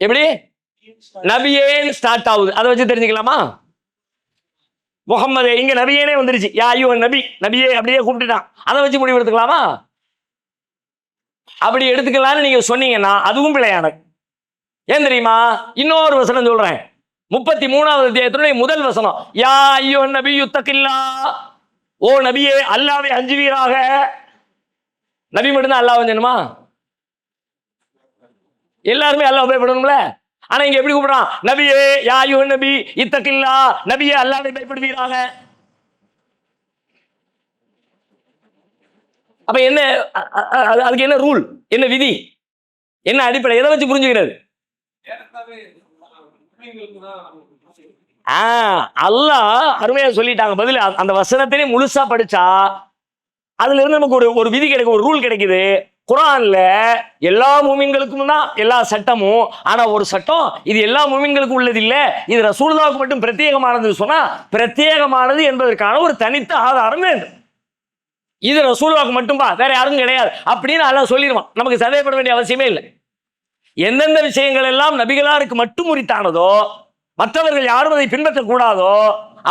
எப்படி நபியே ஸ்டார்ட் ஆகுது, அதை வச்சு தெரிஞ்சுக்கலாமா? முகம்மது இங்க நபியேனே வந்துருச்சு. யா அய்யுஹன் நபி, நபியே அப்படியே கூப்பிட்டுட்டான். அதை வச்சு முடிவு எடுத்துக்கலாமா? அப்படி எடுத்துக்கலாம்னு நீங்க சொன்னீங்கன்னா அதுவும் பிழையானது. ஏன் தெரியுமா? இன்னொரு வசனம் சொல்றேன். 33வது அத்தியாயத்தினுடைய முதல் வசனம். யா அய்யுஹன் நபி யுத்தகில்லா, ஓ நபியே அல்லாஹ்வை அஞ்சுவீராக. நபி மட்டும்தான் அல்லாஹ் அஞ்சணுமா? எல்லாருமே அல்லாஹ் பயப்படணும்ல. ஆனா இங்க எப்படி கூப்பிடுறான்? நபியே யா அய்யுஹன் நபி இத்தகில்லா, நபியே அல்லாஹ்வை பயப்படுவீராக. அப்ப என்ன அதுக்கு என்ன ரூல், என்ன விதி, என்ன அடிப்படை, எதை வச்சு புரிஞ்சுக்கிறது? அல்லாஹ் அருமையா சொல்லிட்டாங்க பதில். அந்த வசனத்திலே முழுசா படிச்சா அதுல இருந்து நமக்கு ஒரு விதி கிடைக்கும், ஒரு ரூல் கிடைக்குது. குர்ஆன்ல எல்லா மூமின்களுக்கும் தான் எல்லா சட்டமும். ஆனா ஒரு சட்டம் இது எல்லா மூமின்களுக்கும் உள்ளது இல்ல, இது ரசூலுல்லாஹ்வுக்கு மட்டும் பிரத்யேகமானது சொன்னா பிரத்யேகமானது என்பதற்கான ஒரு தனித்த ஆதாரம் வேண்டும். இது ரசூலுல்லாஹ்க்கு மட்டும்பா, வேற யாரும் கிடையாது அப்படின்னு அல்லாஹ் சொல்லிடுவான். நமக்கு சந்தேகப்பட வேண்டிய அவசியமே இல்லை. எந்தெந்த விஷயங்கள் எல்லாம் நபிகளாருக்கு மட்டும் உரித்தானதோ, மற்றவர்கள் யாரும் அதை பின்பற்றக்கூடாதோ,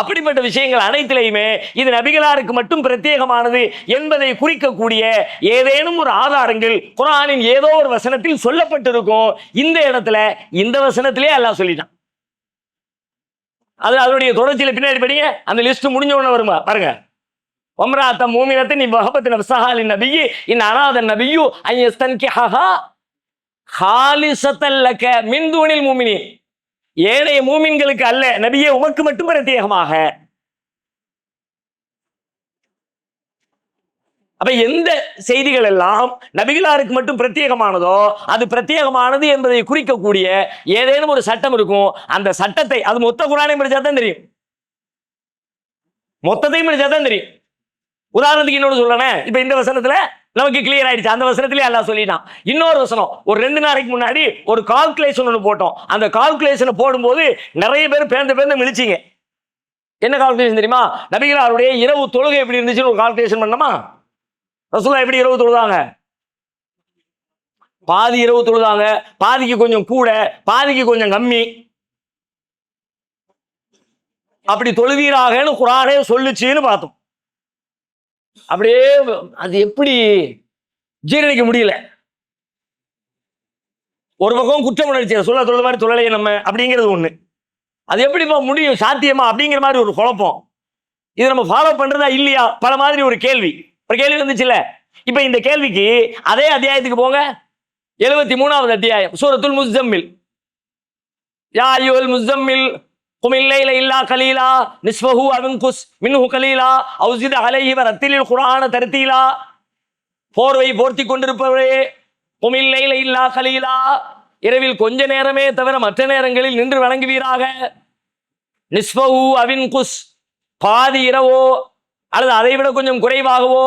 அப்படிப்பட்ட விஷயங்கள் அனைத்திலையுமே இது நபிகளாருக்கு மட்டும் பிரத்யேகமானது என்பதை குறிக்கக்கூடிய ஏதேனும் ஒரு ஆதாரங்கள் குர்ஆனின் ஏதோ ஒரு வசனத்தில் சொல்லப்பட்டிருக்கும். இந்த இடத்துல இந்த வசனத்திலே அல்லாஹ் சொல்லிட்டான். அது அதனுடைய தொடர்ச்சியில பின்னாடி படிங்க, அந்த லிஸ்ட் முடிஞ்ச உடனே வருமா பாருங்க. வம்ராத்த மூமினத்தின் வஹபத் நஃப்ஸஹா லின்னபிய்யி இன் அராத நபிய்யு அன் யஸ்தன்கிஹஹா ஹாலிஸத்தன் லக மின் தூனில் மூமினீன். ஏனைய மூமின்களுக்கு அல்ல நபியே, உமக்கு மட்டும் பிரத்யேகமாக. அப்ப எந்த செய்திகள் எல்லாம் நபிகளாருக்கு மட்டும் பிரத்யேகமானதோ அது பிரத்யேகமானது என்பதை குறிக்கக்கூடிய ஏதேனும் ஒரு சட்டம் இருக்கும். அந்த சட்டத்தை அது மொத்த குர்ஆனையும் படிச்சா தான் தெரியும், மொத்தத்தையும் படிச்சா தான் தெரியும். உதாரணத்துக்கு இன்னொரு சொல்றேன். இப்ப இந்த வசனத்துல நமக்கு கிளியர் ஆயிடுச்சு, அந்த வசனத்திலே அல்லாஹ் சொல்லிட்டான். இன்னொரு வசனம், ஒரு 2 நாளைக்கு முன்னாடி ஒரு கால்குலேஷன் ஒன்று போட்டோம். அந்த கால்குலேஷனை போடும்போது நிறைய பேர் பேர்ந்து மிளிச்சிங்க. என்ன கால்குலேஷன் தெரியுமா? நபிகளாருடைய இரவு தொழுகை எப்படி இருந்துச்சுன்னு ஒரு கால்குலேஷன் பண்ணோமா? ரசூலுல்லாஹ் எப்படி இரவு தொழுதாங்க? பாதி இரவு தொழுதாங்க, பாதிக்கு கொஞ்சம் கூட, பாதிக்கு கொஞ்சம் கம்மி. அப்படி தொழுவீராகன்னு குர்ஆனே சொல்லுச்சுன்னு பார்த்தோம். அப்படியே அது எப்படி ஜீரணிக்க முடியல. ஒரு பக்கம் குற்றம் உணர்ச்சி, சொல்ல தொழுத மாதிரி தொழலையே நம்ம அப்படிங்கிறது ஒண்ணு. அது எப்படிப்பா முடியும், சாத்தியமா அப்படிங்கிற மாதிரி ஒரு குழப்பம். இது நம்ம ஃபாலோ பண்றதா இல்லையா பல மாதிரி ஒரு கேள்வி வந்துச்சுல. இப்ப இந்த கேள்விக்கு அதே அத்தியாயத்துக்கு போங்க, 73வது அத்தியாயம் சூரத்துல் முஸ்ஸம்மில். யா அய்யுல் முஸ்ஸம்மில் கும் இல்லைல இல்லா கலீலா நிஸ்ஃபஹு அவ் இன்குஸ் மின்ஹு கலீலா அவ் ஸித் அலைஹி வரத்திலில் குர்ஆன தர்தீலா. போர்வை போர்த்தி கொண்டிருப்பவரே, கும் இல்லைல இல்லா கலீலா, இரவில் கொஞ்ச நேரமே தவிர மற்ற நேரங்களில் நின்று வணங்குவீராக. நிஸ்ஃபஹு அவ் இன்குஸ், பாதி இரவோ அல்லது அதை விட கொஞ்சம் குறைவாகவோ,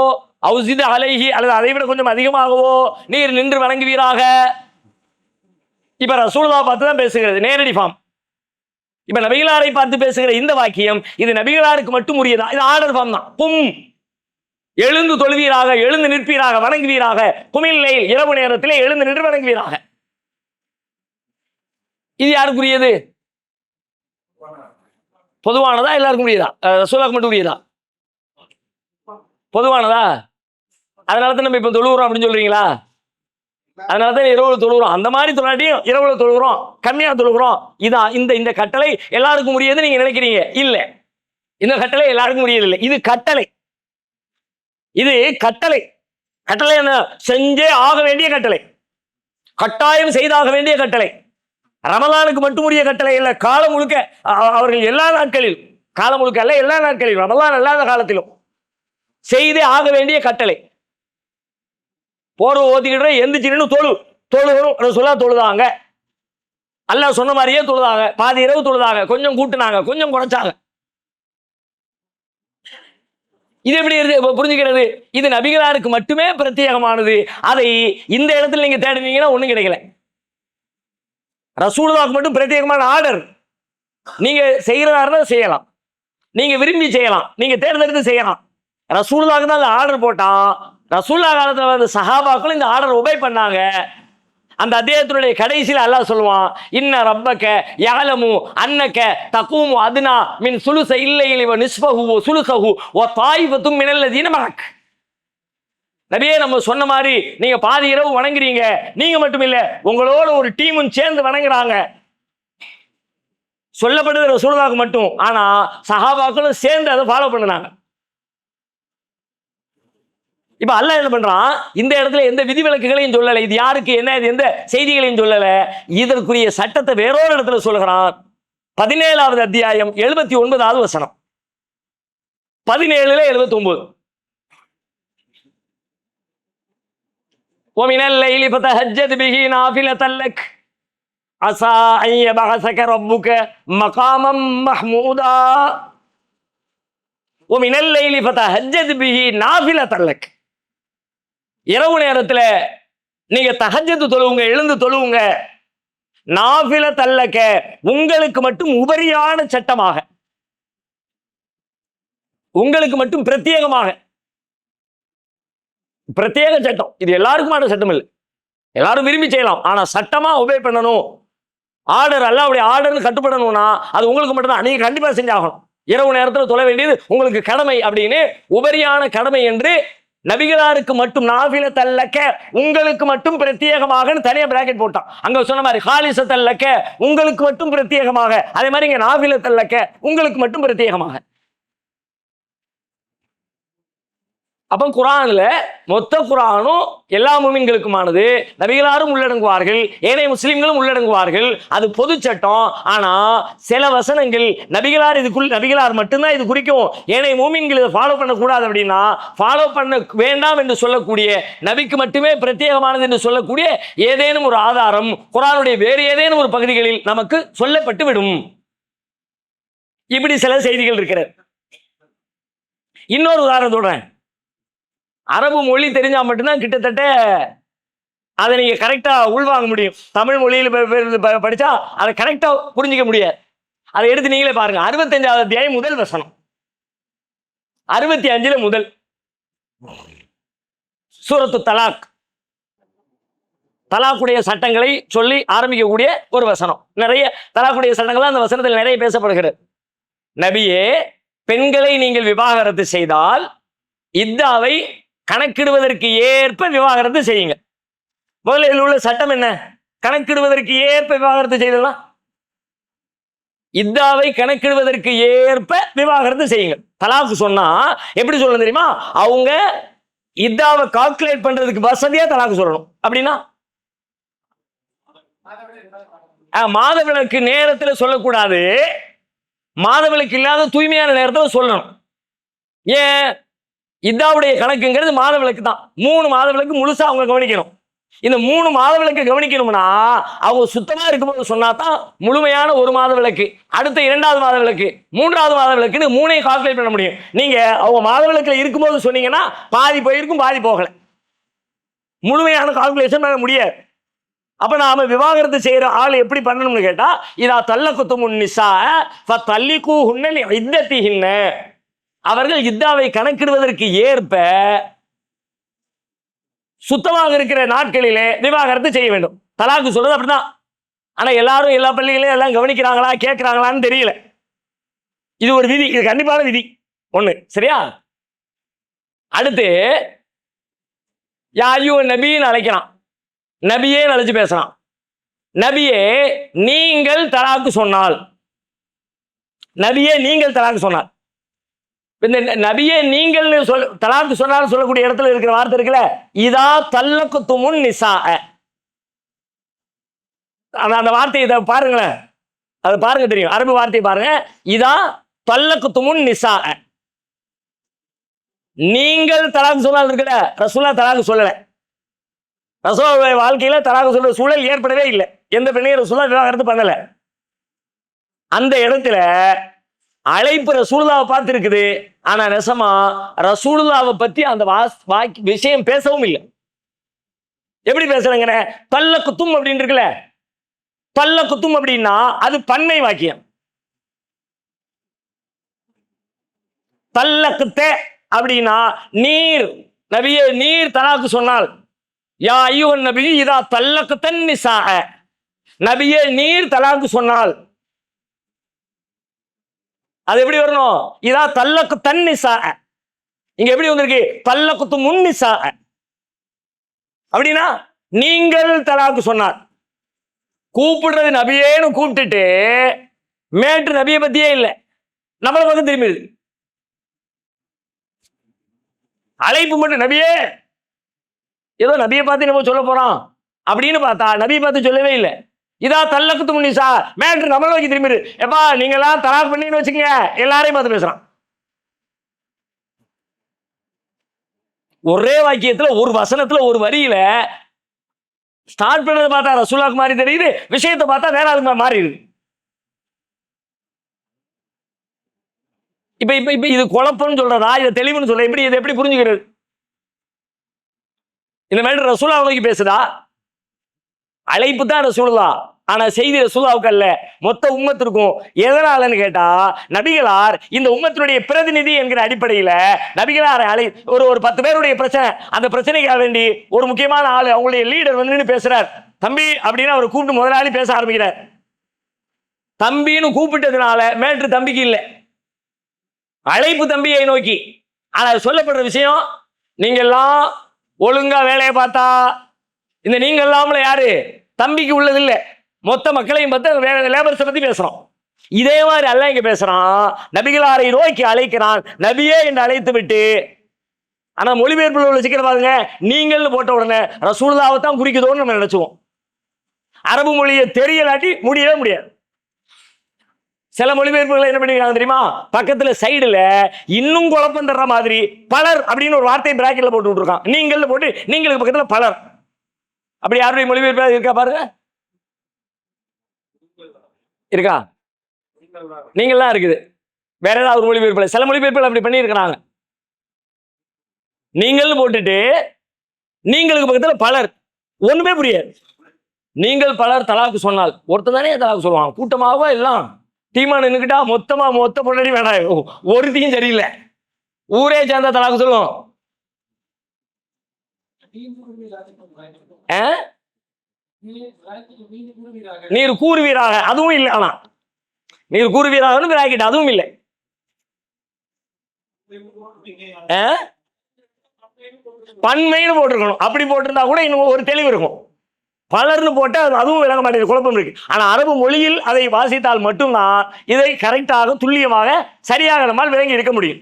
அவ் ஸித் அலைஹி அல்லது அதை விட கொஞ்சம் அதிகமாகவோ நீர் நின்று வணங்குவீராக. இப்ப ரசூலுல்லாஹ் பார்த்து தான் பேசுகிறது, நேரடி ஃபார்ம். இப்ப நபிகளாரை பார்த்து பேசுகிற இந்த வாக்கியம் இது நபிகளாருக்கு மட்டும் உரியதா? இது ஆர்டர் ஃபார்ம் தான். கும், எழுந்து தொழுவீராக, எழுந்து நிற்பீராக, வணங்குவீராக. குமில் லைல், இரவு நேரத்திலே எழுந்து நின்று வணங்குவீராக. இது யாருக்குரியது? பொதுவானதா எல்லாருக்கும் உரியதா? ரசூலுல்லாஹ்க்கு மட்டும் உரியதா? பொதுவானதா? அதனால தான் நம்ம இப்ப தொழுகிறோம் அப்படின்னு சொல்றீங்களா? அதனால தான் இரவுல தொழுகிறோம். அந்த மாதிரி தொழாட்டியும் இரவுல தொழுகிறோம், கம்மியா தொழுகிறோம். இதான் இந்த கட்டளை எல்லாருக்கும் உரியது நீங்க நினைக்கிறீங்க. இல்ல, இந்த கட்டளை எல்லாருக்கும் உரியது இல்லை. இது கட்டளை, இது கட்டளை. கட்டளை என்ன? செஞ்சே ஆக வேண்டிய கட்டளை, கட்டாயம் செய்தாக வேண்டிய கட்டளை. ரமலானுக்கு மட்டும் உரிய கட்டளை இல்ல, காலம் முழுக்க அவர்கள் எல்லா நாட்களிலும், காலம் முழுக்க அல்ல எல்லா நாட்களிலும், ரமலான் அல்லாத காலத்திலும் செய்தே ஆக வேண்டிய கட்டளை. போர்வை ஓத்திக்கிட்டு எந்திரிச்சு தொழுதாங்க. அல்லாஹ் சொன்ன மாதிரியே தொழுதாங்க. பாதி இரவு தொழுதாங்க, கொஞ்சம் கூட்டுனாங்க, கொஞ்சம் குறைச்சாங்க. இது எப்படி புரிஞ்சுக்கிறது? இது நபிகளாருக்கு மட்டுமே பிரத்யேகமானது. அதை இந்த இடத்துல நீங்க தேடினீங்கன்னா ஒண்ணும் கிடைக்கல. ரசூலுல்லாஹ்க்கு மட்டும் பிரத்யேகமான ஆர்டர். நீங்க செய்யறதா செய்யலாம், நீங்க விரும்பி செய்யலாம், நீங்க தேர்ந்தெடுத்து செய்யலாம். ரசூலுல்லாஹ்க்கு தான் அந்த ஆர்டர் போட்டான். ரசூலுல்லாஹ் காலத்துல வந்து சஹாபாக்களும் இந்த ஆர்டர் ஒபே பண்ணாங்க. அந்த அத்தியாயத்தினுடைய கடைசியில் அல்லாஹ் சொல்லுவான், இன்ன ரப்பக யஅலமு அன்னக தகூமு அத்னா மின் சுலுஸ இல்லைலி வ நிஸ்ஃபஹு வ சுலுஸஹு வ தாயிஃபத்தும் மினல்லதீன மஅக். நபியே, நம்ம சொன்ன மாதிரி நீங்க பாதி இரவு வணங்குறீங்க. நீங்க மட்டும் இல்ல, உங்களோட ஒரு டீமும் சேர்ந்து வணங்குறாங்க. சொல்லப்படுது ரசூலுல்லாஹ்க்கு மட்டும், ஆனா சஹாபாக்களும் சேர்ந்து அதை ஃபாலோ பண்ணுனாங்க. இப்ப அல்லாஹ் என்ன பண்றான்? இந்த இடத்துல எந்த விதிவிலக்குகளையும் சொல்லல, இது யாருக்கு என்ன, இது எந்த செய்திகளையும் சொல்லல. இதற்குரிய சட்டத்தை வேறொரு இடத்துல சொல்கிறான். 17வது அத்தியாயம் 79வது வசனம். 17ல 79. وَمِنَ اللَّيْلِ فَتَهَجَّدْ بِهِ نَافِلَةً لَكَ عَسَىٰ أَن يَبْعَثَكَ رَبُّكَ مَقَامًا مَحْمُودًا. وَمِنَ اللَّيْلِ فَتَهَجَّدْ بِهِ نَافِلَةً لَكَ. இரவு நேரத்துல நீங்க தஹஜ்ஜத் தொழுவுங்க, எழுந்து தொழுவுங்க. நாஃபிலத்தன் லக, உங்களுக்கு மட்டும் உபரியான சட்டமாக, உங்களுக்கு மட்டும் பிரத்யேகமாக. பிரத்யேக சட்டம். இது எல்லாருக்குமான சட்டம் இல்லை, எல்லாரும் விரும்பி செய்யலாம். ஆனா சட்டமா ஒபே பண்ணணும், ஆர்டர் அல்லாஹ்வுடைய ஆர்டர்னு கட்டுப்படணும்னா அது உங்களுக்கு மட்டும்தான். நீங்க கண்டிப்பா செஞ்சாகணும். இரவு நேரத்தில் தொழ வேண்டியது உங்களுக்கு கடமை அப்படின்னு, உபரியான கடமை என்று நபிகளாருக்கு மட்டும் நாஃபிலத்தல்லக்க, உங்களுக்கு மட்டும் பிரத்யேகமாக தனியா பிராக்கெட் போட்டான். அங்க சொன்ன மாதிரி ஹாலிசத்தல்லக்க, உங்களுக்கு மட்டும் பிரத்யேகமாக. அதே மாதிரி இங்க நாஃபிலத்தல்லக்க, உங்களுக்கு மட்டும் பிரத்யேகமாக. அப்போ குரான்ல மொத்த குரானும் எல்லா முஃமின்களுக்குமானது, நபிகளாரும் உள்ளடங்குவார்கள், ஏனைய முஸ்லிம்களும் உள்ளடங்குவார்கள். அது பொது சட்டம். ஆனா சில வசனங்கள் நபிகளார் நபிகளார் மட்டும்தான் இது குறிக்கும், ஏனைய முஃமின்கள் இதை ஃபாலோ பண்ணக்கூடாது அப்படின்னா, ஃபாலோ பண்ண வேண்டாம் என்று சொல்லக்கூடிய, நபிக்கு மட்டுமே பிரத்யேகமானது என்று சொல்லக்கூடிய ஏதேனும் ஒரு ஆதாரம் குரானுடைய வேறு ஏதேனும் ஒரு பகுதிகளில் நமக்கு சொல்லப்பட்டு விடும். இப்படி சில செய்திகள் இருக்கிறது. இன்னொரு உதாரணம் சொல்றேன். அரபு மொழி தெரிஞ்சா மட்டும்தான் கிட்டத்தட்ட அதை நீங்க கரெக்டா உள்வாங்க முடியும். தமிழ் மொழியில் படிச்சா அதை கரெக்டா புரிஞ்சிக்க முடியாது. அதை எடுத்து நீங்களே பாருங்க. 65வது அத்தியாயம் முதல் வசனம், 65 முதல் சூரத்து தலாக், தலாக்குடைய சட்டங்களை சொல்லி ஆரம்பிக்கக்கூடிய ஒரு வசனம். நிறைய தலாக்குடைய சட்டங்கள் அந்த வசனத்தில் நிறைய பேசப்படுகிறது. நபியே, பெண்களை நீங்கள் விவாகரத்து செய்தால் இத்தாவை கணக்கிடுவதற்கு ஏற்ப விவாகரத்து செய்யுங்க. முதலில் உள்ள சட்டம் என்ன? கணக்கிடுவதற்கு ஏற்ப விவாகரத்து செய்யலாம். இத்தாவை கணக்கிடுவதற்கு ஏற்ப விவாகரத்து செய்யுங்க. தலாக்கு சொன்னா எப்படி சொல்லணும் தெரியுமா? அவங்க இத்தாவை கால்குலேட் பண்றதுக்கு வசதியா தலாக்கு சொல்லணும். அப்படின்னா மாதவிலக்கு நேரத்தில் சொல்லக்கூடாது, மாதவிலக்கு இல்லாத தூய்மையான நேரத்தில் சொல்லணும். ஏன்? இதாவுடைய கணக்குங்கிறது மாதவிலக்கு தான். 3 மாதவிலக்கு முழுசா அவங்க கவனிக்கணும். இந்த 3 மாதவிலக்கு கவனிக்கணும்னா அவங்க சுத்தமா இருக்கும்போது சொன்னா தான் முழுமையான ஒரு மாதவிலக்கு, அடுத்த 2வது மாதவிலக்கு, 3வது மாதவிலக்குன்னு 3ஐயும் கால்குலேட் பண்ண முடியும். நீங்க அவங்க மாதவிலக்குல இருக்கும்போது சொன்னீங்கன்னா பாதி போயிருக்கும், பாதி போகல, முழுமையான கால்குலேஷன் பண்ண முடியாது. அப்ப நாம விவாகரத்து செய்யற ஆள் எப்படி பண்ணணும்னு கேட்டா, இதா தல்லகுத்து முன்னிசா ஃபதல்லிகூஹுன்ன லிஇத்தத்திஹின்ன, அவர்கள் இத்தாவை கணக்கிடுவதற்கு ஏற்ப சுத்தமாக இருக்கிற நாட்களிலே விவாகரத்து செய்ய வேண்டும். தலாக்கு சொல்றது அப்படிதான். ஆனா எல்லாரும் எல்லா பள்ளிகளையும் எல்லாம் கவனிக்கிறாங்களா கேட்கிறாங்களான்னு தெரியல. இது ஒரு விதி, இது கண்டிப்பான விதி ஒண்ணு. சரியா? அடுத்து யா அய்யுஹன் நபின்னு அழைக்கிறான், நபியே அழைச்சு பேசுறான். நபியே நீங்கள் தலாக்கு சொன்னால், நபியே நீங்கள் தலாக்கு சொன்னால், இந்த நபியே நீங்கள் தலாக்கு சொன்னாலும் சொல்லக்கூடிய இடத்துல இருக்கிற வார்த்தை இருக்குல்ல, இதா தல்லகுத்து முன் நிசா, அந்த வார்த்தையை பாருங்களேன், அதை பாருங்க தெரியும், அரபு வார்த்தையை பாருங்க. இதா தல்லகுத்து முன் நிசா, நீங்கள் தலாக்கு சொன்னால் இருக்குல்ல, ரசூலுல்லாஹ் தலாக்கு சொல்லல. ரசூலுல்லாஹ் வாழ்க்கையில தலாக்கு சொல்ற சூழல் ஏற்படவே இல்லை. எந்த பெண்ணையும் ரசூலுல்லாஹ் விவாகரத்து பண்ணல. அந்த இடத்துல அழைப்பு ரசூலுல்லாஹ்வை பார்த்து இருக்குது. ஆனா நெசமா ரசூலுல்லாஹ்வை பத்தி அந்த விஷயம் பேசவும் இல்லை. எப்படி பேசுறேங்க? தல்லகுத்தும் அப்படின்னு இருக்குல்ல, தல்லகுத்தும் அப்படின்னா அது பன்மை வாக்கியம். தல்லகுத்தே அப்படின்னா நீர், நபியே நீர் தலாக்கு சொன்னால், யா அய்யுஹன் நபி இதா தல்லகுத்தன் நிசா, நபியே நீர் தலாக்கு சொன்னால், அது எப்படி வரணும்? இதா தல்லக்கு தன்னிசா, இங்க எப்படி வந்திருக்கு? தல்லகுத்து முன்னிசா அப்படின்னா நீங்கள் தலாக்கு சொன்னார். கூப்பிடுறது நபியேன்னு கூப்பிட்டுட்டு மேட்டு நபியை பத்தியே இல்லை, நம்மளை பக்கம் திரும்பி அழைப்பு மட்டும் நபியே, ஏதோ நபியை பார்த்து நம்ம சொல்ல போறோம் அப்படின்னு பார்த்தா நபியை பார்த்து சொல்லவே இல்லை. இதா தல்லகுத்து முன்னிசா, மேட்ரு நம்மள நோக்கி திரும்பிடு. எப்பா நீங்க எல்லாம் தலாக் பண்ணீங்கன்னு வச்சுக்கங்க, எல்லாரையும் பார்த்து பேசுறான். ஒரே வாக்கியத்துல ஒரு வசனத்துல ஒரு வரியில ஸ்டார்ட் பண்ணதை பார்த்தா ரசூலுல்லாஹ் மாதிரி தெரியுது, விஷயத்தை பார்த்தா வேற ஆளுங்க மாறிடுது. இப்ப இப்ப இப்ப இது குழப்பம்னு சொல்றதா, இதை தெளிவுன்னு சொல்ல, எப்படி இதை எப்படி புரிஞ்சுக்கிறது? இந்த மாதிரி ரசூலுல்லாஹ் நோக்கி பேசுதா? அழைப்பு தான் ரசூலுல்லாஹ், ஆனா செய்தி ரசூலுல்லாஹ்வுக்கு அல்ல, மொத்த உம்மத்திற்கும். எதனாலன்னு கேட்டா, நபிகளார் இந்த உம்மத்தினுடைய பிரதிநிதி என்கிற அடிப்படையில நபிகளார் ஒரு 10 பேருடைய பிரச்சனை, அந்த பிரச்சனைக்காக வேண்டி ஒரு முக்கியமான ஆளு, அவங்களுடைய லீடர் வந்து பேசுறார். தம்பி அப்படின்னு அவர் கூப்பிட்டு முதலாளி பேச ஆரம்பிக்கிறார். தம்பின்னு கூப்பிட்டதுனால மேற்று தம்பிக்கு இல்லை, அழைப்பு தம்பியை நோக்கி. ஆனா சொல்லப்படுற விஷயம், நீங்க எல்லாம் ஒழுங்கா வேலையை பார்த்தா, இந்த நீங்க எல்லாமல யாரு தம்பிக்கு உள்ளது இல்லை, மொத்த மக்களையும் பார்த்து லேபர்ஸை பத்தி பேசுறோம். இதே மாதிரி அல்லாஹ் இங்க பேசுறான், நபிகளாரை நோக்கி அழைக்கிறான், நபியே என்று அழைத்து விட்டு. ஆனா மொழிபெயர்ப்புல உள்ள சிக்கல் பாருங்க, நீங்கள் போட்ட உடனே ரசூலுல்லாஹ்வை தான் குறிக்குதோன்னு நம்ம நினைச்சுவோம். அரபு மொழியை தெரியலாட்டி முடியவே முடியாது. சில மொழிபெயர்ப்புகளை என்ன பண்ணிருக்காங்க தெரியுமா, பக்கத்துல சைடுல இன்னும் குழப்பம் தர்ற மாதிரி பலர் அப்படின்னு ஒரு வார்த்தையை பிராக்கெட்ல போட்டு விட்டுருக்கான். நீங்கள் போட்டு நீங்களுக்கு பக்கத்துல பலர். அப்படி யாருடைய மொழிபெயர்ப்பு இருக்கா பாருங்க, இருக்கா? நீங்கள்லாம் இருக்குது. வேற ஏதாவது ஒரு மொழிபெயர்ப்புல சில மொழிபெயர்ப்புகள் அப்படி பண்ணியிருக்கிறாங்க. நீங்கள் போட்டுட்டு நீங்களுக்கு பக்கத்துல பலர், ஒண்ணுமே புரியாது. நீங்கள் பலர் தலாக்கு சொன்னால் ஒருத்தர் தானே தலாக்கு சொல்லுவாங்க, கூட்டமாக எல்லாம் டீமா நின்றுக்கிட்டா மொத்த பொண்ணடி வேணாம், ஒருத்தையும் சரியில்லை, ஊரே சேர்ந்தா தலாக்கு சொல்லுவோம். நீர் கூறுவீராக அதுவும் இல்லை, ஆனா நீர் கூறுவீராக அதுவும் இல்லை. பன்மைன்னு போட்டிருக்கணும். அப்படி போட்டிருந்தா கூட இன்னும் ஒரு தெளிவு இருக்கும். பலர்னு போட்டு அதுவும் விளங்க மாட்டேங்குது, குழப்பம் இருக்கு. ஆனா அரபு மொழியில் அதை வாசித்தால் மட்டும்தான் இதை கரெக்டாக துல்லியமாக சரியாக நம்மால் விளங்கி இருக்க முடியும்.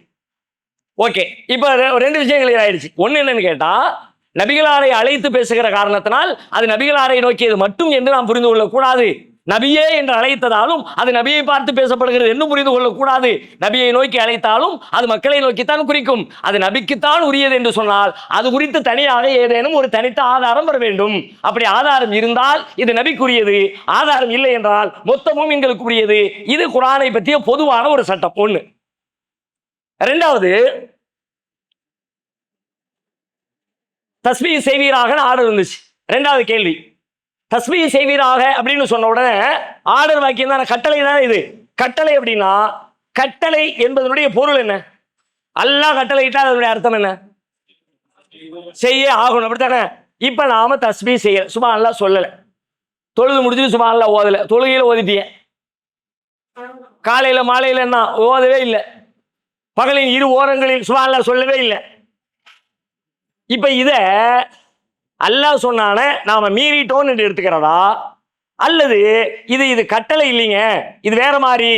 ஓகே, இப்ப 2 விஷயங்கள் ஆயிடுச்சு. ஒன்னு என்னன்னு கேட்டா, நபிகளாரை அழைத்து பேசுகிற காரணத்தினால் அது நபிகளாரை நோக்கியது மட்டும் என்று நாம் புரிந்து கொள்ளக்கூடாது. நபியே என்று அழைத்ததாலும் அது நபியை பார்த்து பேசப்படுகிறது என்று புரிந்து கொள்ளக்கூடாது. நபியை நோக்கி அழைத்தாலும் அது மக்களை நோக்கித்தான் குறிக்கும். அது நபிக்குத்தான் உரியது என்று சொன்னால் அது குறித்து தனியாக ஏதேனும் ஒரு தனித்த ஆதாரம் வர வேண்டும். அப்படி ஆதாரம் இருந்தால் இது நபிக்குரியது, ஆதாரம் இல்லை என்றால் மொத்தமும் எங்களுக்கு உரியது. இது குர்ஆனை பற்றிய பொதுவான ஒரு சட்டம். ஒண்ணு. இரண்டாவது, தஸ்பீஹ் செய்வீராக ஆர்டர் இருந்துச்சு. இரண்டாவது கேள்வி, தஸ்பீஹ் செய்வீராக அப்படின்னு சொன்ன உடனே ஆர்டர் வாக்கியம் தானே, கட்டளை தானே இது. கட்டளை அப்படின்னா கட்டளை என்பதனுடைய பொருள் என்ன? அல்லாஹ் கட்டளை இட்டால் அதனுடைய அர்த்தம் என்ன? செய்ய ஆகணும், அப்படித்தானே? இப்ப நாம தஸ்பீஹ் செய்ய சுப்ஹானல்லாஹ் சொல்லல, தொழுது முடிச்சுட்டு சுப்ஹானல்லாஹ் ஓதல, தொழுகையில ஓதிட்டிய, காலையில மாலையில என்ன ஓதவே இல்லை, பகலின் 2 ஓரங்களில் சுப்ஹானல்லாஹ் சொல்லவே இல்லை. இப்ப இத அல்லாஹ் சொன்னான நாம மீறிட்டோம் என்று எடுத்துக்கிறதா, அல்லது இது கட்டளை இல்லைங்க, இது வேற மாதிரி,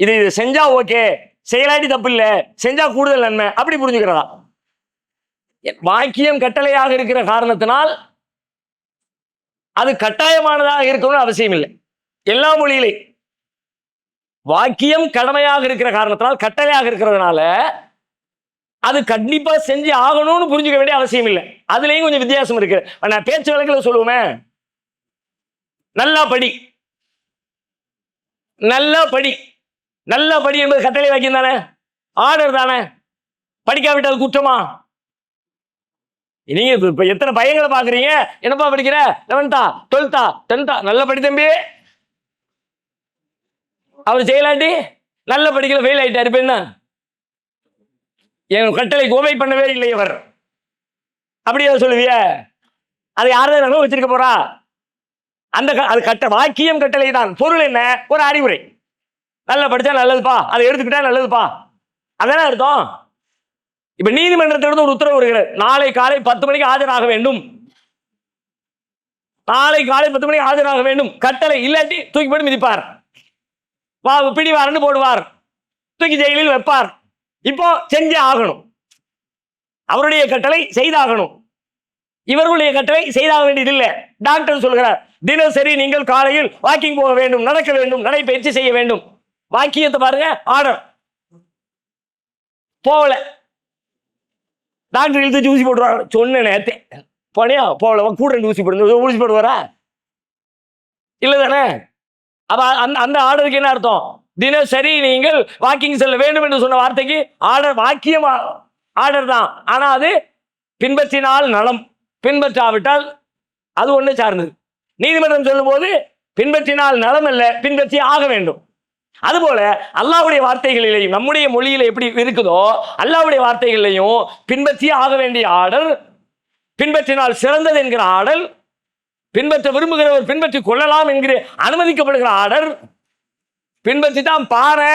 இது செஞ்சா ஓகே, செயலாடி தப்பு இல்லை, செஞ்சா கூடுதல் நன்மை, அப்படி புரிஞ்சுக்கிறதா? வாக்கியம் கட்டளையாக இருக்கிற காரணத்தினால் அது கட்டாயமானதாக இருக்கணும்னு அவசியம் இல்லை. எல்லா மொழியிலே வாக்கியம் கடமையாக இருக்கிற காரணத்தினால், கட்டளையாக இருக்கிறதுனால அது கண்டிப்பா செஞ்சு ஆகணும்னு புரிஞ்சுக்க வேண்டிய அவசியம் இல்லை. அதுலயும் கொஞ்சம் வித்தியாசம் இருக்கு. நான் பேச்சு வழக்கில் சொல்லுவோமே, நல்லா படி, நல்லா படி, நல்லா படி என்பது கட்டளை வாக்கியம் தானே, ஆர்டர் தானே. படிக்காவிட்டால் குற்றமா? நீங்க இப்ப எத்தனை பையங்களை பாக்குறீங்க, என்னப்பா படிக்கிற, 11th 12th 10th, நல்ல படி தம்பி. அவர் செய்யலாட்டி நல்ல படிக்கல, ஃபெயில் ஆயிட்டாரு. இப்ப என்ன, என் கட்டளை கோவை பண்ணவே இல்லை இவர், அப்படியா சொல்லுவிய? அதை யாரும் வச்சிருக்க போறா? அது வாக்கியம் கட்டளை தான். பொருள் என்ன? ஒரு அறிவுரை. நல்லா படிச்சா நல்லதுப்பா, அதை எடுத்துக்கிட்டா நல்லதுப்பா, அதானே அர்த்தம். இப்ப நீதிமன்றத்திலிருந்து ஒரு உத்தரவு வருகிறது, நாளை காலை 10 மணிக்கு ஆஜராக வேண்டும், நாளை காலை 10 மணிக்கு ஆஜராக வேண்டும். கட்டளை இல்லாட்டி தூக்கி போட்டு மிதிப்பார், பிடிவாரன்னு போடுவார், தூக்கி ஜெயிலில் வைப்பார். இப்போ செஞ்சே ஆகணும், அவருடைய கட்டளை செய்தாகணும். இவர்களுடைய கட்டளை செய்தாக வேண்டியதில்லை. டாக்டர் சொல்கிறார், தினசரி நீங்கள் காலையில் வாக்கிங் போக வேண்டும், நடக்க வேண்டும், நடைபயிற்சி செய்ய வேண்டும். வாக்கியத்தை பாருங்க, ஆர்டர். போகல, டாக்டர் இழுத்து ஊசி போட்டுருவாங்க. சொன்ன நேரத்தை போனியா, போகல, கூட ஊசி போடு, ஊசி போடுவாரா? இல்லை தானே? அப்ப அந்த ஆர்டருக்கு என்ன அர்த்தம்? தினசரி நீங்கள் வாக்கிங் செல்ல வேண்டும் என்று சொன்ன வார்த்தைக்கு ஆர்டர், வாக்கியம் ஆர்டர் தான். ஆனா அது பின்பற்றினால் நலம், பின்பற்றாவிட்டால் அது ஒண்ணு சார்ந்தது. நீதிமன்றம் சொல்லும் போது பின்பற்றினால் நலம் அல்ல, பின்பற்றி ஆக வேண்டும். அதுபோல அல்லாஹ்வுடைய வார்த்தைகளிலேயும் நம்முடைய மொழியில எப்படி இருக்குதோ அல்லாஹ்வுடைய வார்த்தைகளிலையும் பின்பற்றி ஆக வேண்டிய ஆர்டர், பின்பற்றினால் சிறந்தது என்கிற ஆர்டர், பின்பற்ற விரும்புகிறவர் பின்பற்றி கொள்ளலாம் என்கிற அனுமதிக்கப்படுகிற ஆர்டர், பின்பற்றி தான் பாரு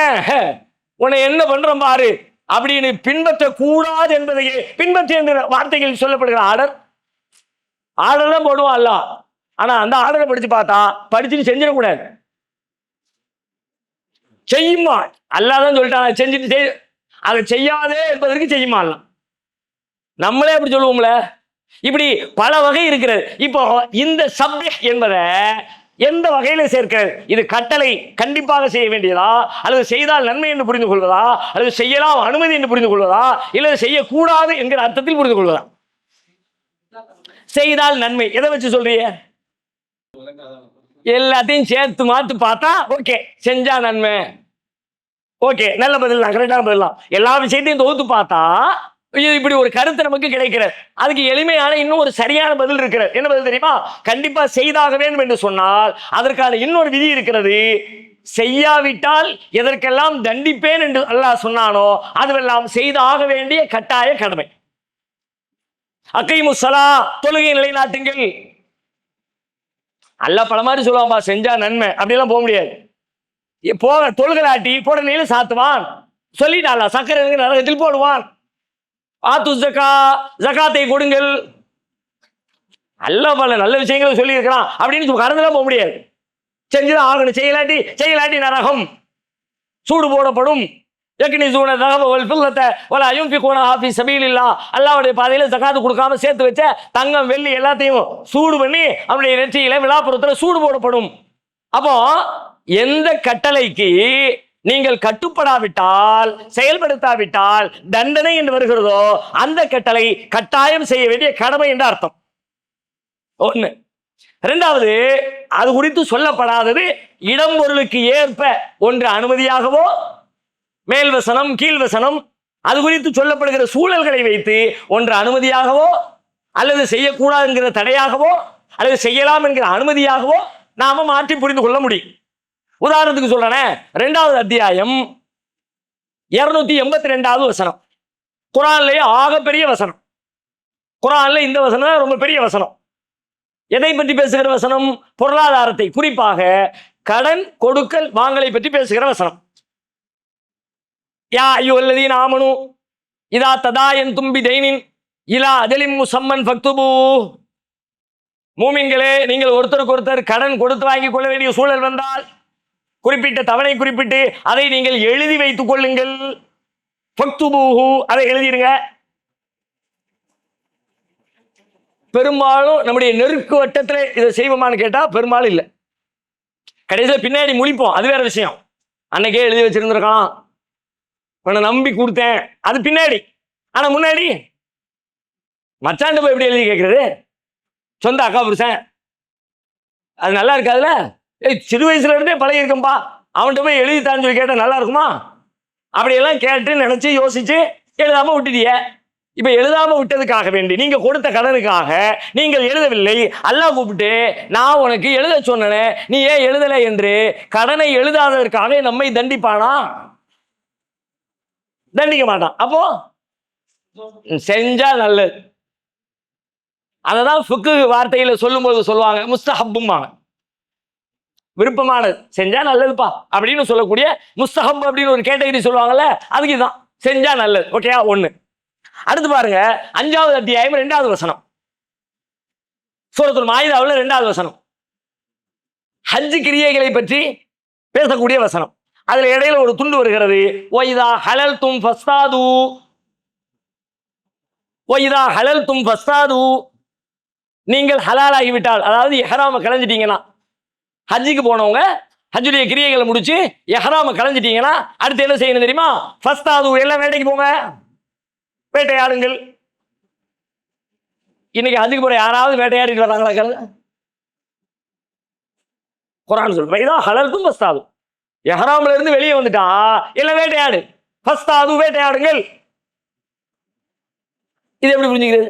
உன்னை என்ன பண்றோம் பாரு அப்படின்னு பின்பற்ற கூடாது என்பதையே பின்பற்றி என்கிற வார்த்தைகள் சொல்லப்படுகிற ஆர்டர் தான் போடுவான் அல்லாஹ். ஆனா அந்த ஆர்டரை படிச்சு பார்த்தா படிச்சுட்டு செஞ்சிடக்கூடாது, செய்யுமா அல்லாஹ் தான் சொல்லிட்டான் செஞ்சுட்டு அதை செய்யாதே என்பதற்கு செய்யுமா அல்ல. நம்மளே அப்படி சொல்லுவோம்ல. இப்படி பல வகை இருக்கிறது. இப்போ இந்த சப்ஹ் என்பதை எந்த வகையில சேர்க்கிறது? இது கட்டளை கண்டிப்பாக செய்ய வேண்டியதா, அல்லது செய்தால் நன்மை என்று புரிந்து கொள்வதா, அல்லது செய்யலாம் அனுமதி என்று புரிந்து கொள்வதா, இல்லை செய்யக்கூடாது என்கிற அர்த்தத்தில் புரிந்து கொள்வதா? செய்தால் நன்மை எதை வச்சு சொல்றீங்க? எல்லாத்தையும் சேர்த்து மாத்து பார்த்தா ஓகே, செஞ்சா நன்மை, ஓகே, நல்ல பதில் தான், கரெக்டான பதில் தான். எல்லா விஷயத்தையும் தொகுத்து பார்த்தா இப்படி ஒரு கருத்து நமக்கு கிடைக்கிறது. அதுக்கு எளிமையான இன்னும் ஒரு சரியான பதில் இருக்கிறது. என்ன பதில் தெரியுமா? கண்டிப்பா செய்தாக வேண்டும் என்று சொன்னால் அதற்கான இன்னொரு விதி இருக்கிறது. செய்யாவிட்டால் எதற்கெல்லாம் தண்டிப்பேன் என்று அல்லாஹ் சொன்னானோ அதுவெல்லாம் செய்தாக வேண்டிய கட்டாய கடமை. அக்கைமுஸ்ஸலா, தொழுகை நிலைநாட்டுங்கள். அல்லாஹ் பல மாதிரி சொல்லுவான்பா, செஞ்சா நன்மை அப்படிலாம் போக முடியாது. போக தொழுகலாட்டி போட நீல சாத்துவான் சொல்லிட்டான், சக்கரை நரகத்தில் போடுவான். ஆத்து ஜக்கா, ஜகாத்தை கொடுங்கள், அல்லாஹ் பல நல்ல விஷயங்களை சொல்லி இருக்கலாம் அப்படின்னு கடந்துலாம் போக முடியாது. செஞ்சுதான் ஆகணும். செய்யலாட்டி நரகம் சூடு போடப்படும். அல்லாஹ்வுடைய பாதையில ஜகாத்து கொடுக்காம சேர்த்து வச்ச தங்கம் வெள்ளி எல்லாத்தையும் சூடு பண்ணி அவனுடைய நெற்றியில விழாப்புறத்துல சூடு போடப்படும். அப்போ எந்த கட்டளைக்கு நீங்கள் கட்டுப்படாவிட்டால், செயல்படுத்தாவிட்டால் தண்டனை என்று வருகிறதோ அந்த கட்டளை கட்டாயம் செய்ய வேண்டிய கடமை என்ற அர்த்தம். ஒண்ணு. இரண்டாவது, அது குறித்து சொல்லப்படாதது இடம் பொருளுக்கு ஏற்ப ஒன்று அனுமதியாகவோ, மேல் வசனம் கீழ் வசனம் அது குறித்து சொல்லப்படுகிற சூழல்களை வைத்து ஒன்று அனுமதியாகவோ, அல்லது செய்யக்கூடாதுங்கிற தடையாகவோ, அல்லது செய்யலாம் என்கிற அனுமதியாகவோ நாம மாற்றி புரிந்து கொள்ள முடியும். உதாரணத்துக்கு சொல்றேன், 2வது அத்தியாயம் 282வது வசனம், குர்ஆன்லயே ஆகப்பெரிய வசனம். குர்ஆன்ல இந்த வசனம் தான் ரொம்ப பெரிய வசனம். எதை பற்றி பேசுகிற வசனம்? பொருளாதாரத்தை, குறிப்பாக கடன் கொடுக்கல் வாங்கலை பற்றி பேசுகிற வசனம். யா அய்யுஹல்லதீன ஆமனு இதா ததாயன்தும் பிதைனின் இலா அஜலின் முஸம்மன் ஃபக்துபூ. மூமின்களே, நீங்கள் ஒருத்தருக்கு ஒருத்தர் கடன் கொடுத்து வாங்கி கொள்ள வேண்டிய சூழல் வந்தால் குறிப்பிட்ட தவணை குறிப்பிட்டு அதை நீங்கள் எழுதி வைத்துக் கொள்ளுங்கள். ஃபக்துபூஹு, அதை எழுதிடுங்க. பெரும்பாலும் நம்முடைய நெருக்கு வட்டத்தில் இதை செய்வோமான்னு கேட்டா பெரும்பாலும் இல்லை. கடைசியில் பின்னாடி முழிப்போம், அது வேற விஷயம். அன்னைக்கே எழுதி வச்சிருந்திருக்கான், உன்னை நம்பி கொடுத்தேன், அது பின்னாடி. ஆனா முன்னாடி மச்சாண்டு போய் எப்படி எழுதி கேட்கறது? சொந்த அக்கா புருஷன், அது நல்லா இருக்காதுல்ல. சிறு வயசுல இருந்தே பழகி இருக்கம்பா, அவன்கிட்ட போய் எழுதித்தான்னு சொல்லி கேட்டா நல்லா இருக்குமா? அப்படியெல்லாம் கேட்டு நினைச்சு யோசிச்சு எழுதாம விட்டுட்டிய. இப்ப எழுதாம விட்டதுக்காக வேண்டி நீங்க கொடுத்த கடனுக்காக நீங்கள் எழுதவில்லை, அல்லாஹ் கூப்பிட்டு நான் உனக்கு எழுத சொன்னேன் நீ ஏன் எழுதலை என்று கடனை எழுதாததற்காக நம்மை தண்டிப்பானா? தண்டிக்க மாட்டான். அப்போ செஞ்சா நல்லது. அததான் ஃபிக்ஹ் வார்த்தையில சொல்லும்போது சொல்லுவாங்க, முஸ்தஹப்பும்பாங்க, விருப்பமானது, செஞ்சா நல்லதுப்பா அப்படின்னு சொல்லக்கூடிய முஸ்தஹப் அப்படின்னு ஒரு கேட்டகரி சொல்லுவாங்கல்ல, அதுக்கு தான் செஞ்சா நல்லது. ஓகேயா? ஒண்ணு. அடுத்து பாருங்க, 5வது அத்தியாயம் 2வது வசனம், சூரத்துல் மாயிதாவுல 2வது வசனம், ஹஜ் கிரியைகளை பற்றி பேசக்கூடிய வசனம். அதுல இடையில ஒரு துண்டு வருகிறது, ஒய்தா ஹலல்தும் ஃபஸ்தாது, ஒய்தா ஹலல்தும் ஃபஸ்தாது, நீங்கள் ஹலால் ஆகிவிட்டால், அதாவது இஹ்ராம கலைஞ்சிட்டீங்கன்னா, ஹஜ்ஜுக்கு போனவங்க ஹஜ்ஜுடைய கிரியைகளை முடிச்சு இஹ்ராம கலைஞ்சிட்டீங்கன்னா அடுத்து என்ன செய்யணும் தெரியுமா? ஃபஸ்தாது, எல்லாம் வேட்டைக்கு போங்க, வேட்டையாடுங்கள். இன்னைக்கு ஹஜ்ஜுக்கு போற யாராவது வேட்டையாடிட்டு வர்றாங்களா? குர்ஆன் சொல்லுது, வைதா ஹலல்தும் ஃபஸ்தாது, இஹ்ராம்ல இருந்து வெளியே வந்துட்டா எல்லாம் வேட்டையாடு, ஃபஸ்தாது, வேட்டையாடுங்கள். இது எப்படி புரிஞ்சுக்கிறது?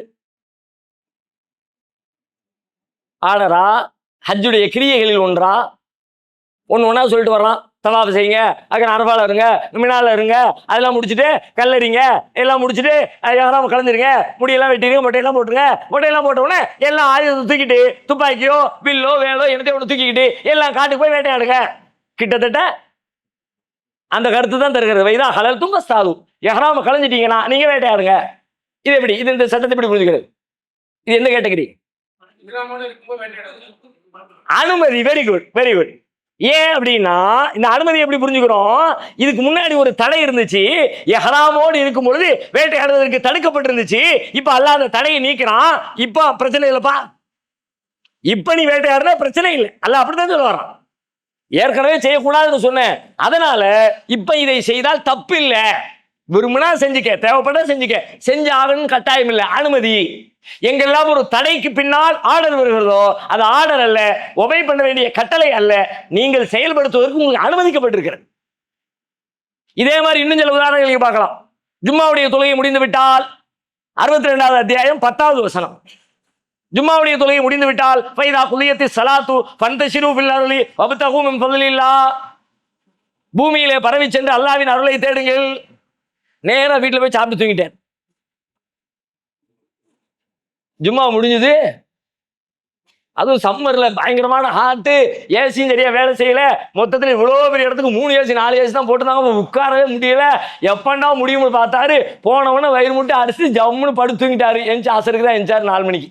ஆடரா, ஹஜ்ஜுடைய கிரியைகளில் ஒன்றா, ஒன்று ஒன்றா சொல்லிட்டு வர்றான். தவாஃப் செய்யுங்க, அதுக்கு அரஃபால இருங்க, மினால இருங்க, அதெல்லாம் முடிச்சுட்டு கல்லறிங்க, எல்லாம் முடிச்சுட்டு யாராவது கலந்துருங்க, முடியெல்லாம் வெட்டிடுங்க, மொட்டையெல்லாம் போட்டுருங்க. மொட்டையெல்லாம் போட்ட உடனே எல்லாம் ஆயுதத்தை தூக்கிட்டு, துப்பாக்கியோ வில்லோ வேலோ என்னத்தையும் ஒன்று தூக்கிக்கிட்டு எல்லாம் காட்டுக்கு போய் வேட்டையாடுங்க. கிட்டத்தட்ட அந்த கருத்து தான் தருகிறது. வைதா ஹலல் தும்ப சாது, எஹ்ராம கலைஞ்சிட்டீங்கன்னா நீங்க வேட்டையாடுங்க. இது எப்படி, இது இந்த சட்டத்தை எப்படி புரிஞ்சுக்கிறது? இது என்ன கேட்டகரி? அனுமதி. Very good, very good. ஏன் அப்படின்னா இந்த அனுமதி எப்படி புரிஞ்சுக்கிறோம்? இதுக்கு முன்னாடி ஒரு தடை இருந்துச்சு, எஹ்ராமோடு இருக்கும் பொழுது வேட்டையாடுவதற்கு தடுக்கப்பட்டிருந்துச்சு. இப்ப அல்லாஹ் அந்த தடையை நீக்கிறான். இப்ப பிரச்சனை இல்லப்பா, இப்ப நீ வேட்டையாடுனா பிரச்சனை இல்லை. அல்லாஹ் அப்படித்தான் சொல்ல வரான். ஏற்கனவே செய்யக்கூடாதுன்னு சொன்னேன், அதனால இப்ப இதை செய்தால் தப்பு இல்லை, விரும்பினா செஞ்சுக்க, தேவைப்பட்டா செஞ்சுக்க, செஞ்சு ஆகணும் கட்டாயம் இல்லை, அனுமதி. எங்கெல்லாம் ஒரு தடைக்கு பின்னால் ஆர்டர் வருகிறதோ அது ஆர்டர் அல்ல, ஒபே பண்ண வேண்டிய கட்டளை அல்ல, நீங்கள் செயல்படுத்துவதற்கு உங்களுக்கு அனுமதிக்கப்பட்டிருக்கிறது. இதே மாதிரி இன்னும் சில உதாரணங்கள் நீங்க பார்க்கலாம். ஜும்மாவுடைய தொழுகை முடிந்து விட்டால் 62வது அத்தியாயம் 10வது வசனம். ஜும்மாவுடைய தொழுகை முடிந்து விட்டால் ஃபைதா குலியத்தி ஸலாத்து ஃபந்தஷிரு ஃபில் அர்லி வப்தகு மின் ஃபضலில்லாஹ், பூமியிலே பரவி சென்று அல்லாஹ்வின் அருளை தேடுங்கள். நேரா வீட்டில் போய் சாப்பிட்டு தூங்கிட்டேன். ஜும்மா முடிஞ்சது, அதுவும் சம்மர்ல பயங்கரமான ஹாட்டு, ஏசியும் சரியா வேலை செய்யல. மொத்தத்தில் இவ்வளோ பெரிய இடத்துக்கு 3 ஏசி 4 ஏசி தான் போட்டுருந்தாங்க. உட்காரவே முடியல. எப்பண்டா முடியும்னு பார்த்தாரு. போனவொன்னே வயிறு முட்டை அடிச்சு ஜம்முன்னு படுத்து தூங்கிட்டாரு. எந்திச்சு அசருக்கு தான் எந்திச்சாரு 4 மணிக்கு.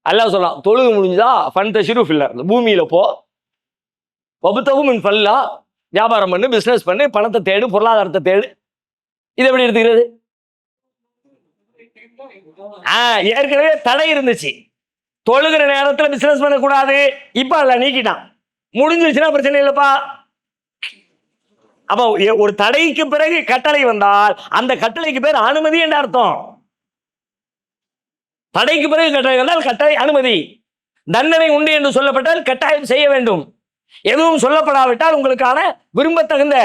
அல்லாஹ் சொல்லலாம், தொழுகு முடிஞ்சதா ஃபந்தஷிரு ஃபில் அர்லி, பூமியில போ, வப்தகு மின் ஃபضலில்லாஹ், வியாபாரம் பண்ணு, பிசினஸ் பண்ணு, பணத்தை தேடு, பொருளாதாரத்தை தேடு. இது எப்படி எடுத்துக்கிறது? ஏற்கனவே தடை இருந்துச்சு, தொழுகிற நேரத்தில் பிசினஸ் பண்ணக்கூடாது, இப்ப அல்ல நீக்கிட்டான். முடிஞ்சிருச்சுன்னா பிரச்சனை இல்லப்பா. அப்ப ஒரு தடைக்கு பிறகு கட்டளை வந்தால் அந்த கட்டளைக்கு பேர் அனுமதி என்ற அர்த்தம். தடைக்கு பிறகு கட்டளை வந்தால் கட்டளை அனுமதி. தண்டனை உண்டு என்று சொல்லப்பட்டால் கட்டாயம் செய்ய வேண்டும். எதுவும் சொல்லப்படாவிட்டால் உங்களுக்கான விரும்பத்தகுந்த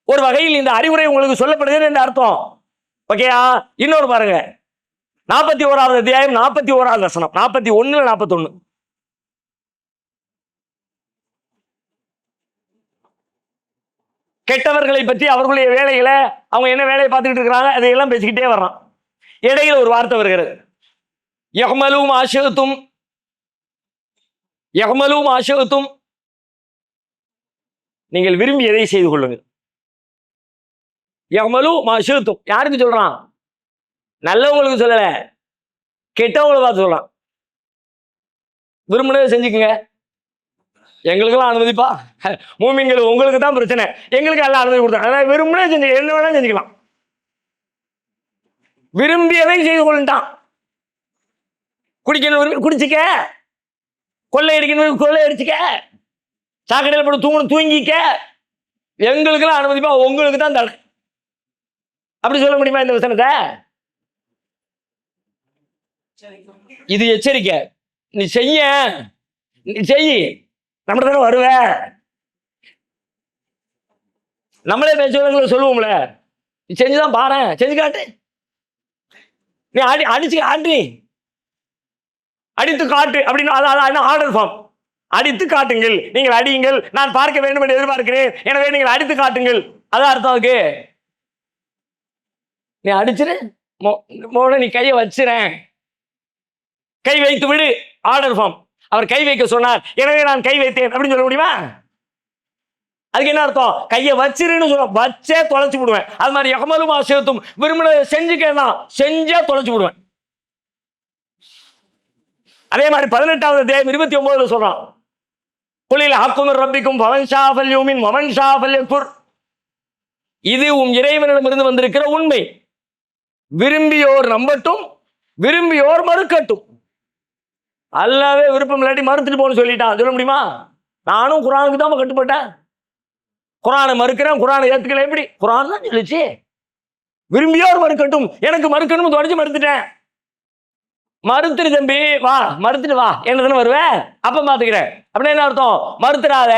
ஒரு வகையில் இந்த அறிவுரை உங்களுக்கு சொல்லப்படுகிறது என்று அர்த்தம். ஓகேயா? இன்னொரு பாருங்க, 41வது அத்தியாயம் 41வது வசனம், 41 41. கெட்டவர்களை பற்றி அவர்களுடைய வேலைகளை, அவங்க என்ன வேலையை பார்த்துக்கிட்டு இருக்கிறாங்க அதையெல்லாம் பேசிக்கிட்டே வர்றான். இடையில ஒரு வார்த்தை வருகிறது, யஹ்மலும் ஆஷத்தும், யஹ்மலும் ஆஷத்தும், நீங்கள் விரும்பி எதை செய்து கொள்ளுங்கள். யஹ்மலு மாஷத்தும் யாருக்கு சொல்றான்? நல்லவங்களுக்கு சொல்லல, கெட்டவங்களை பார்த்து சொல்றான். விரும்பினதை செஞ்சுக்குங்க, எங்களுக்கெல்லாம் அனுமதிப்பா. மூமின்கள் உங்களுக்கு தான் பிரச்சனை, எங்களுக்கு எல்லாம் அனுமதி கொடுத்தாங்க. அதாவது விரும்பினதை செஞ்சு, என்ன வேணாலும் செஞ்சுக்கலாம், விரும்பியதை செய்து கொள்ளுட்டான். குடிக்கணும் விரும்பி குடிச்சிக்க, கொள்ளை அடிக்கணும் கொள்ளை அடிச்சுக்க, சாக்கடையில் போட்டு தூங்கணும் தூங்கிக்க, எங்களுக்கெல்லாம் அனுமதிப்பா, உங்களுக்கு தான் தடை. அப்படி சொல்ல முடியுமா இந்த வசனத்தை? இது எச்சரிக்கை. நீ செய்ய, நீ செய், நம்ம தானே வருவ. நம்மளே பேசுவதை சொல்லுவோம்ல, நீ செஞ்சுதான் பாரு, செஞ்சு காட்டு, நீ அடிச்சு காட்டு, அடித்து காட்டு அப்படின்னு ஆர்டர் ஃபார்ம். அடித்து காட்டுங்கள், நீங்கள் அடியுங்கள், நான் பார்க்க வேண்டும் என்று எதிர்பார்க்கிறேன், எனவே நீங்கள் அடித்து காட்டுங்கள். அதான் அர்த்தம் அதுக்கு. நீ அடிச்சிரு, நீ கையை வச்சிரேன், கை வைத்து விடு, ஆர்டர் ஃபார்ம். அவர் கை வைக்க சொன்னார், எனவே நான் கை வைத்தேன் அப்படின்னு சொல்ல முடியுமா? அதுக்கு என்ன அர்த்தம்? கையை வச்சிருன்னு சொல்ல, வச்சே தொலைச்சு விடுவேன். அது மாதிரி யஹ்மலும் ஆஷத்தும், விரும்பின செஞ்சுக்கேன்னா செஞ்சே தொலைச்சு விடுவேன். அதே மாதிரி 18வது அத்தியாயம் 29 சொல்றான், குலில் ஹக்கும் ரப்பிக்கும் ஃபமன் ஷா ஃபல்யுமின் வமன் ஷா ஃபல்யக்ஃபுர், இது உம் இறைவனிடமிருந்து வந்திருக்கிற உண்மை, விரும்பியோர் நம்பட்டும், விரும்பியோர் மறுக்கட்டும். அல்லாவே விருப்பம் இல்லாட்டி மறுத்துட்டு போன்னு சொல்லிட்டான், சொல்ல முடியுமா? நானும் குரானுக்கு தான் கட்டுப்பட்டேன், குரானை மறுக்கிறேன், குரானை ஏற்றுக்கல. எப்படி? குரான் தான் சொல்லிச்சு, விரும்பியோர் மறுக்கட்டும், எனக்கு மறுக்கணும் தொடச்சு மறுத்துட்டேன். மறுத்துரு தம்பி, வா மறுத்துட்டு வா, என்ன தானே வருவேன், அப்ப பாத்துக்கிறேன். அப்படின்னு என்ன அர்த்தம்? மறுத்துறாத.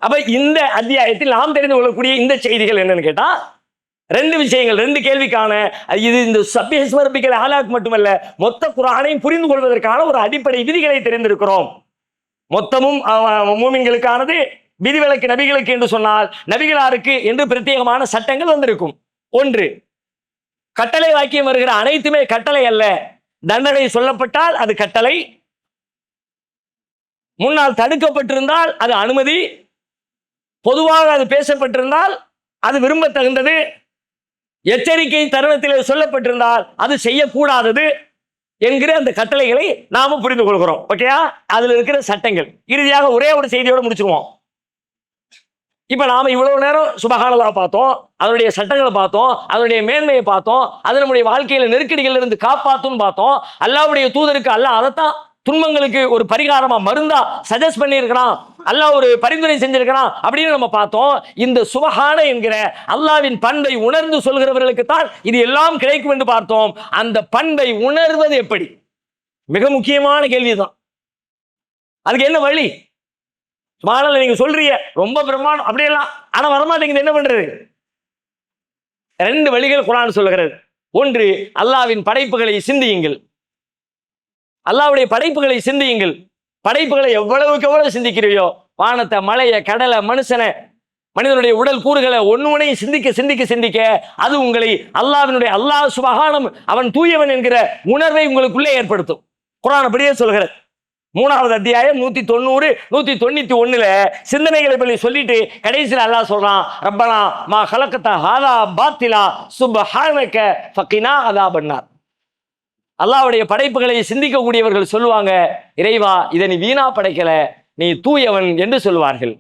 அப்ப இந்த அத்தியாயத்தில் நாம் தெரிந்து கொள்ளக்கூடிய இந்த செய்திகள் என்னன்னு கேட்டா, ரெண்டு விஷயங்கள், ரெண்டு கேள்விக்கான இது இந்த சப்பிஹிஸ்ம ரப்பிக்கல் ஆலாக்கு மட்டுமல்ல, மொத்த குர்ஆனையும் புரிந்து கொள்வதற்கான ஒரு அடிப்படை விதிகளை தெரிந்திருக்கிறோம். மொத்தமும் மூமின்களுக்கானது, விதிவிலக்கு நபிகளுக்கு என்று சொன்னால் நபிகளாருக்கு என்று பிரத்யேகமான சட்டங்கள் வந்திருக்கும். ஒன்று, கட்டளை வாக்கியம் வருகிற அனைத்துமே கட்டளை அல்ல. தண்டனை சொல்லப்பட்டால் அது கட்டளை, முன்னால் தடுக்கப்பட்டிருந்தால் அது அனுமதி, பொதுவாக அது பேசப்பட்டிருந்தால் அது விரும்ப தகுந்தது, எச்சரிக்கை தருணத்தில் சொல்லப்பட்டிருந்தால் அது செய்யக்கூடாதது என்கிற அந்த கட்டளைகளை நாம புரிந்து கொள்கிறோம். ஓகேயா? அதுல இருக்கிற சட்டங்கள். இறுதியாக ஒரே ஒரு செய்தியோட முடிச்சிருவோம். இப்ப நாம இவ்வளவு நேரம் சுபஹானல்லாஹ் பார்த்தோம், அதனுடைய சட்டங்களை பார்த்தோம், அதனுடைய மேன்மையை பார்த்தோம், அது நம்முடைய வாழ்க்கையில நெருக்கடிகள் இருந்து காப்பாத்தும் பார்த்தோம். அல்லாஹ்வுடைய தூதருக்கு அல்லாஹ் அதைத்தான் துன்பங்களுக்கு ஒரு பரிகாரமா மருந்தா சஜஸ்ட் பண்ணியிருக்கிறான், அல்லாஹ் ஒரு பரிந்துரை செஞ்சிருக்கிறான் அப்படின்னு நம்ம பார்த்தோம். இந்த சுபஹான என்கிற அல்லாஹ்வின் பண்பை உணர்ந்து சொல்கிறவர்களுக்கு தான் இது எல்லாம் கிடைக்கும் என்று பார்த்தோம். அந்த பண்பை உணர்வது எப்படி? மிக முக்கியமான கேள்விதான். அதுக்கு என்ன வழி? சுபஹானல்லாஹ் நீங்க சொல்றீங்க ரொம்ப பிரம்மாண்டம் அப்படியெல்லாம், ஆனா வரமாட்டேங்குது, என்ன பண்றது? ரெண்டு வழிகள் குர்ஆன் சொல்லுகிறது. ஒன்று, அல்லாஹ்வின் படைப்புகளை சிந்தியுங்கள். அல்லாஹ்வுடைய படைப்புகளை சிந்தியுங்கள். படைப்புகளை எவ்வளவுக்கு எவ்வளவு சிந்திக்கிறியோ, வானத்தை, மலையை, கடலை, மனுஷனை, மனிதனுடைய உடல் கூறுகளை ஒன்றையும் சிந்திக்க சிந்திக்க சிந்திக்க அது உங்களை அல்லாஹ் சுபஹானம் அவன் தூயவன் என்கிற உணர்வை உங்களுக்குள்ளே ஏற்படுத்தும். குர்ஆன் அப்படியே சொல்கிறது. 3வது அத்தியாயம் 190 191 சிந்தனைகளை பற்றி சொல்லிட்டு கடைசியில் அல்லாஹ் சொல்றான், ரப்பனா மா ஹலகத ஹாதா பாத்திலா சுப்ஹானக ஃபகினா அஸாபன்னார். அல்லாஹ்வுடைய படைப்புகளை சிந்திக்கக்கூடியவர்கள் சொல்லுவாங்க, இறைவா இதை நீ வீணா படைக்கல, நீ தூயவன் என்று சொல்வார்கள்.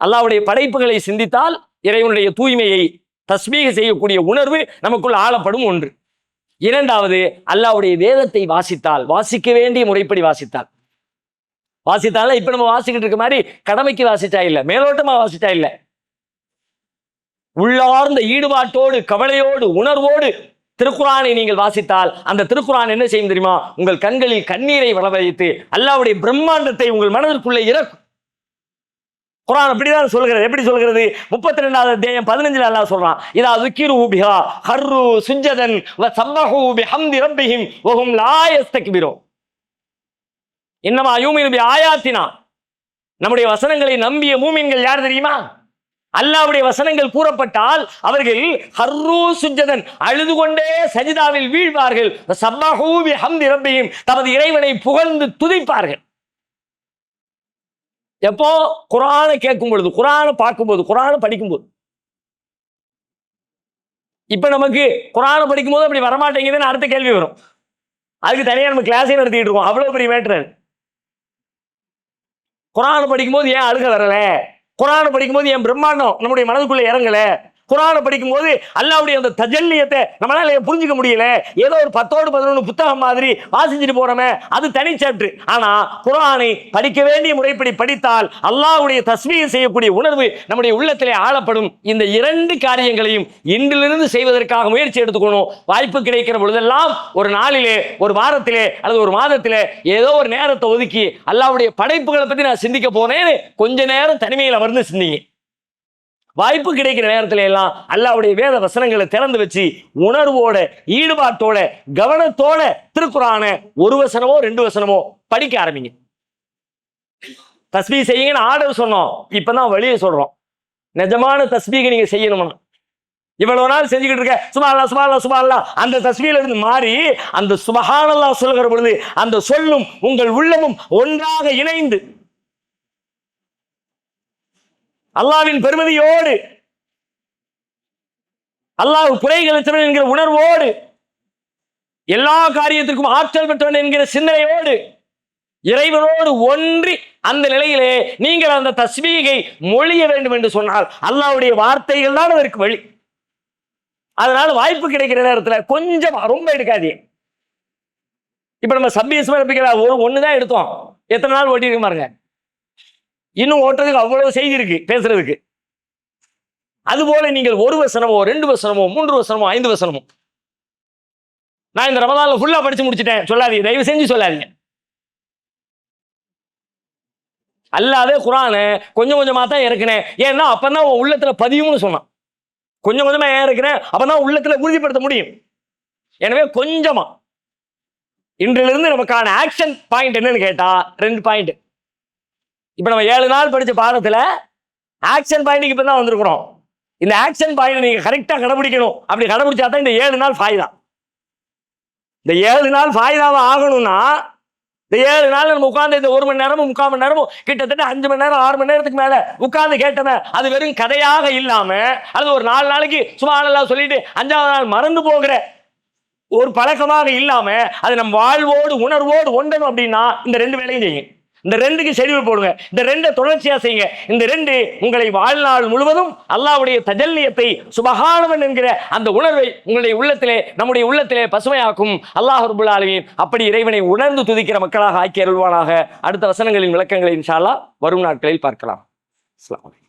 அல்லாஹ்வுடைய படைப்புகளை சிந்தித்தால் இறைவனுடைய தூய்மையை தஸ்பீஹ் செய்யக்கூடிய உணர்வு நமக்குள் ஆளப்படும். ஒன்று. இரண்டாவது, அல்லாஹ்வுடைய வேதத்தை வாசித்தால், வாசிக்க வேண்டிய முறைப்படி வாசித்தால இப்ப நம்ம வாசிக்கிட்டு இருக்க மாதிரி கடமைக்கு வாசிச்சா இல்ல, மேலோட்டமா வாசிச்சா இல்ல, உள்ளார்ந்த ஈடுபாட்டோடு, கவலையோடு, உணர்வோடு திருக்குர்ஆனை நீங்கள் வாசித்தால் அந்த திருக்குர்ஆன் என்ன செய்யும் தெரியுமா? உங்கள் கண்களில் கண்ணீரை வரவழைத்து அல்லாஹ்வுடைய பிரம்மாண்டத்தை உங்கள் மனதிற்குள்ளே இறக்கும். குர்ஆன் அப்படிதான் சொல்கிறது. எப்படி சொல்கிறது? 32வது அத்தியாயம் 15 அல்லாஹ் சொல்றான், இதா ذுக்கிரு பிஹா ஹர்ரு சுஜ்ஜதன் வ ஸப்பஹு பிஹம்தி ரப்பிஹிம் வ ஹும் லா யஸ்தக்பிரூன். இன்னமா யூமினு பி ஆயாத்தினா. நம்முடைய வசனங்களை நம்பிய மூமின்கள் யார் தெரியுமா? அல்லாஹ்வுடைய வசனங்கள் கூறப்பட்டால் அவர்கள் ஹர்ரு சுஜ்ஜதன் அழுது கொண்டே சஜிதாவில் வீழ்வார்கள், வ ஸப்பஹு பிஹம்தி ரப்பிஹிம் தமது இறைவனை புகழ்ந்து துதிப்பார்கள். எப்போ? குர்ஆனை கேட்கும் பொழுது, குர்ஆனை பார்க்கும்போது, குர்ஆனை படிக்கும்போது. இப்ப நமக்கு குர்ஆனை படிக்கும்போது அப்படி வரமாட்டேங்குதுன்னு அடுத்த கேள்வி வரும். அதுக்கு தனியா நம்ம கிளாஸே நடத்திட்டு இருக்கோம். அவ்வளவு பெரிய மேட்டர். குர்ஆனை படிக்கும்போது ஏன் அழுக வரல? குர்ஆனை படிக்கும்போது ஏன் பிரம்மாண்டம் நம்முடைய மனதுக்குள்ள இறங்கல? குர்ஆனை படிக்கும்போது அல்லாஹ்வுடைய அந்த தஜல்லியத்தை நம்மளால புரிஞ்சுக்க முடியல. ஏதோ ஒரு 10ஓடு 11 புத்தகம் மாதிரி வாசிச்சுட்டு போறோமே, அது தனி சாப்டர். ஆனா குர்ஆனை படிக்க வேண்டிய முறைப்படி படித்தால் அல்லாஹ்வுடைய தஸ்பீஹ் செய்யக்கூடிய உணர்வு நம்முடைய உள்ளத்திலே ஆளப்படும். இந்த இரண்டு காரியங்களையும் இன்றிலிருந்து செய்வதற்காக முயற்சி எடுத்துக்கணும். வாய்ப்பு கிடைக்கிற பொழுதெல்லாம் ஒரு நாளிலே, ஒரு வாரத்திலே அல்லது ஒரு மாதத்திலே ஏதோ ஒரு நேரத்தை ஒதுக்கி அல்லாஹ்வுடைய படைப்புகளை பத்தி நான் சிந்திக்க போனேன்னு கொஞ்ச நேரம் தனிமையில் அமர்ந்து சிந்திங்க. வாய்ப்பு கிடைக்கிற நேரத்துல எல்லாம் அல்லாஹ்வுடைய வேத வசனங்களை திறந்து வச்சு உணர்வோட, ஈடுபாட்டோட, கவனத்தோட திருக்குர்ஆனை ஒரு வசனமோ 2 வசனமோ படிக்க ஆரம்பிங்க. தஸ்பீஹ் செய்யுங்கன்னு ஆர்டர் சொன்னோம், இப்பதான் வழியை சொல்றோம். நிஜமான தஸ்பீஹ் நீங்க செய்யணும்னா இவ்வளவு நாள் செஞ்சுக்கிட்டு இருக்க சுப்ஹானல்லாஹ் சுப்ஹானல்லாஹ் சுப்ஹானல்லாஹ் அந்த தஸ்பீஹ்ல இருந்து மாறி அந்த சுப்ஹானல்லாஹ் சொல்கிற பொழுது அந்த சொல்லும் உங்கள் உள்ளமும் ஒன்றாக இணைந்து அல்லாஹ்வின் பெருமதியோடு, அல்லாஹ் குறைகளற்றவன் என்கிற உணர்வோடு, எல்லா காரியத்திற்கும் ஆற்றல் பெற்றவன் என்கிற சிந்தனையோடு இறைவனோடு ஒன்றி அந்த நிலையிலே நீங்கள் அந்த தஸ்பீகை மொழிய வேண்டும் என்று சொன்னால் அல்லாஹ்வுடைய வார்த்தைகள் தான் அதற்கு வழி. அதனால வாய்ப்பு கிடைக்கிற நேரத்தில் கொஞ்சம் ரொம்ப எடுக்காதீங்க. இப்ப நம்ம சப்பீஸ்மா ஒண்ணுதான் எடுத்தோம், எத்தனை நாள் ஓட்டிருக்க பாருங்க. இன்னும் ஓட்டுறதுக்கு அவ்வளவு செய்தி இருக்கு பேசுறதுக்கு. அதுபோல நீங்கள் 1 வசனமோ 2 வசனமோ 3 வசனமோ 5 வசனமோ நான் இந்த ரமதான்ல ஃபுல்லா படிச்சு முடிச்சிட்டேன் சொல்லாதீங்க, தயவு செஞ்சு சொல்லாதீங்க. அல்லாதே குர்ஆனை கொஞ்சம் கொஞ்சமா தான் இறக்குனேன், ஏன்னா அப்பதான் உன் உள்ளத்துல பதியும்னு சொன்னான். கொஞ்சம் கொஞ்சமா ஏன் இருக்கிறேன், அப்பதான் உள்ளத்துல உறுதிப்படுத்த முடியும். எனவே கொஞ்சமா இன்றிலிருந்து நமக்கான ஆக்ஷன் பாயிண்ட் என்னன்னு கேட்டா 2 பாயிண்ட். இப்ப நம்ம 7 நாள் படிச்ச பாடத்துல ஆக்ஷன் பாயிண்ட்க்கு இப்ப தான் வந்திருக்கிறோம். இந்த ஆக்ஷன் பாயிண்ட் நீங்க கரெக்டா கடைபிடிக்கணும். அப்படி கடைபிடிச்சா தான் இந்த 7 நாள் ஃபாயிதா. இந்த 7 நாள் ஃபாயிதாவா ஆகணும்னா இந்த 7 நாள் நம்ம உட்கார்ந்து இந்த 1 மணி நேரமும் 3/4 மணி நேரமும் கிட்டத்தட்ட 5 மணி நேரம் 6 மணி நேரத்துக்கு மேல உட்கார்ந்து கேட்டவன் அது வெறும் கதையாக இல்லாம அது ஒரு 4 நாளைக்கு சுப்ஹானல்லாஹ் சொல்லிட்டு 5ஆவது நாள் மறந்து போகிற ஒரு பழக்கமாக இல்லாம அது நம்ம வாழ்வோடு உணர்வோடு ஒன்றணும் அப்படின்னா இந்த 2 வேலையும் செய்யுங்க. இந்த 2க்கு ஷெட்யூல் போடுங்க. இந்த 2 தொடர்ச்சியா செய்யுங்க. இந்த 2 உங்களை வாழ்நாள் முழுவதும் அல்லாஹ்வுடைய தஜல்லியத்தை சுபஹானவன் என்கிற அந்த உணர்வை உங்களுடைய உள்ளத்திலே நம்முடைய உள்ளத்திலே பசுமையாக்கும். அல்லாஹ் ரப்பல் ஆலமீன் அப்படி இறைவனை உணர்ந்து துதிக்கிற மக்களாக ஆக்கி அருள்வானாக. அடுத்த வசனங்களின் விளக்கங்களை இன்ஷா அல்லாஹ் வரும் நாட்களில் பார்க்கலாம். அஸ்ஸலாமு அலைக்கும்.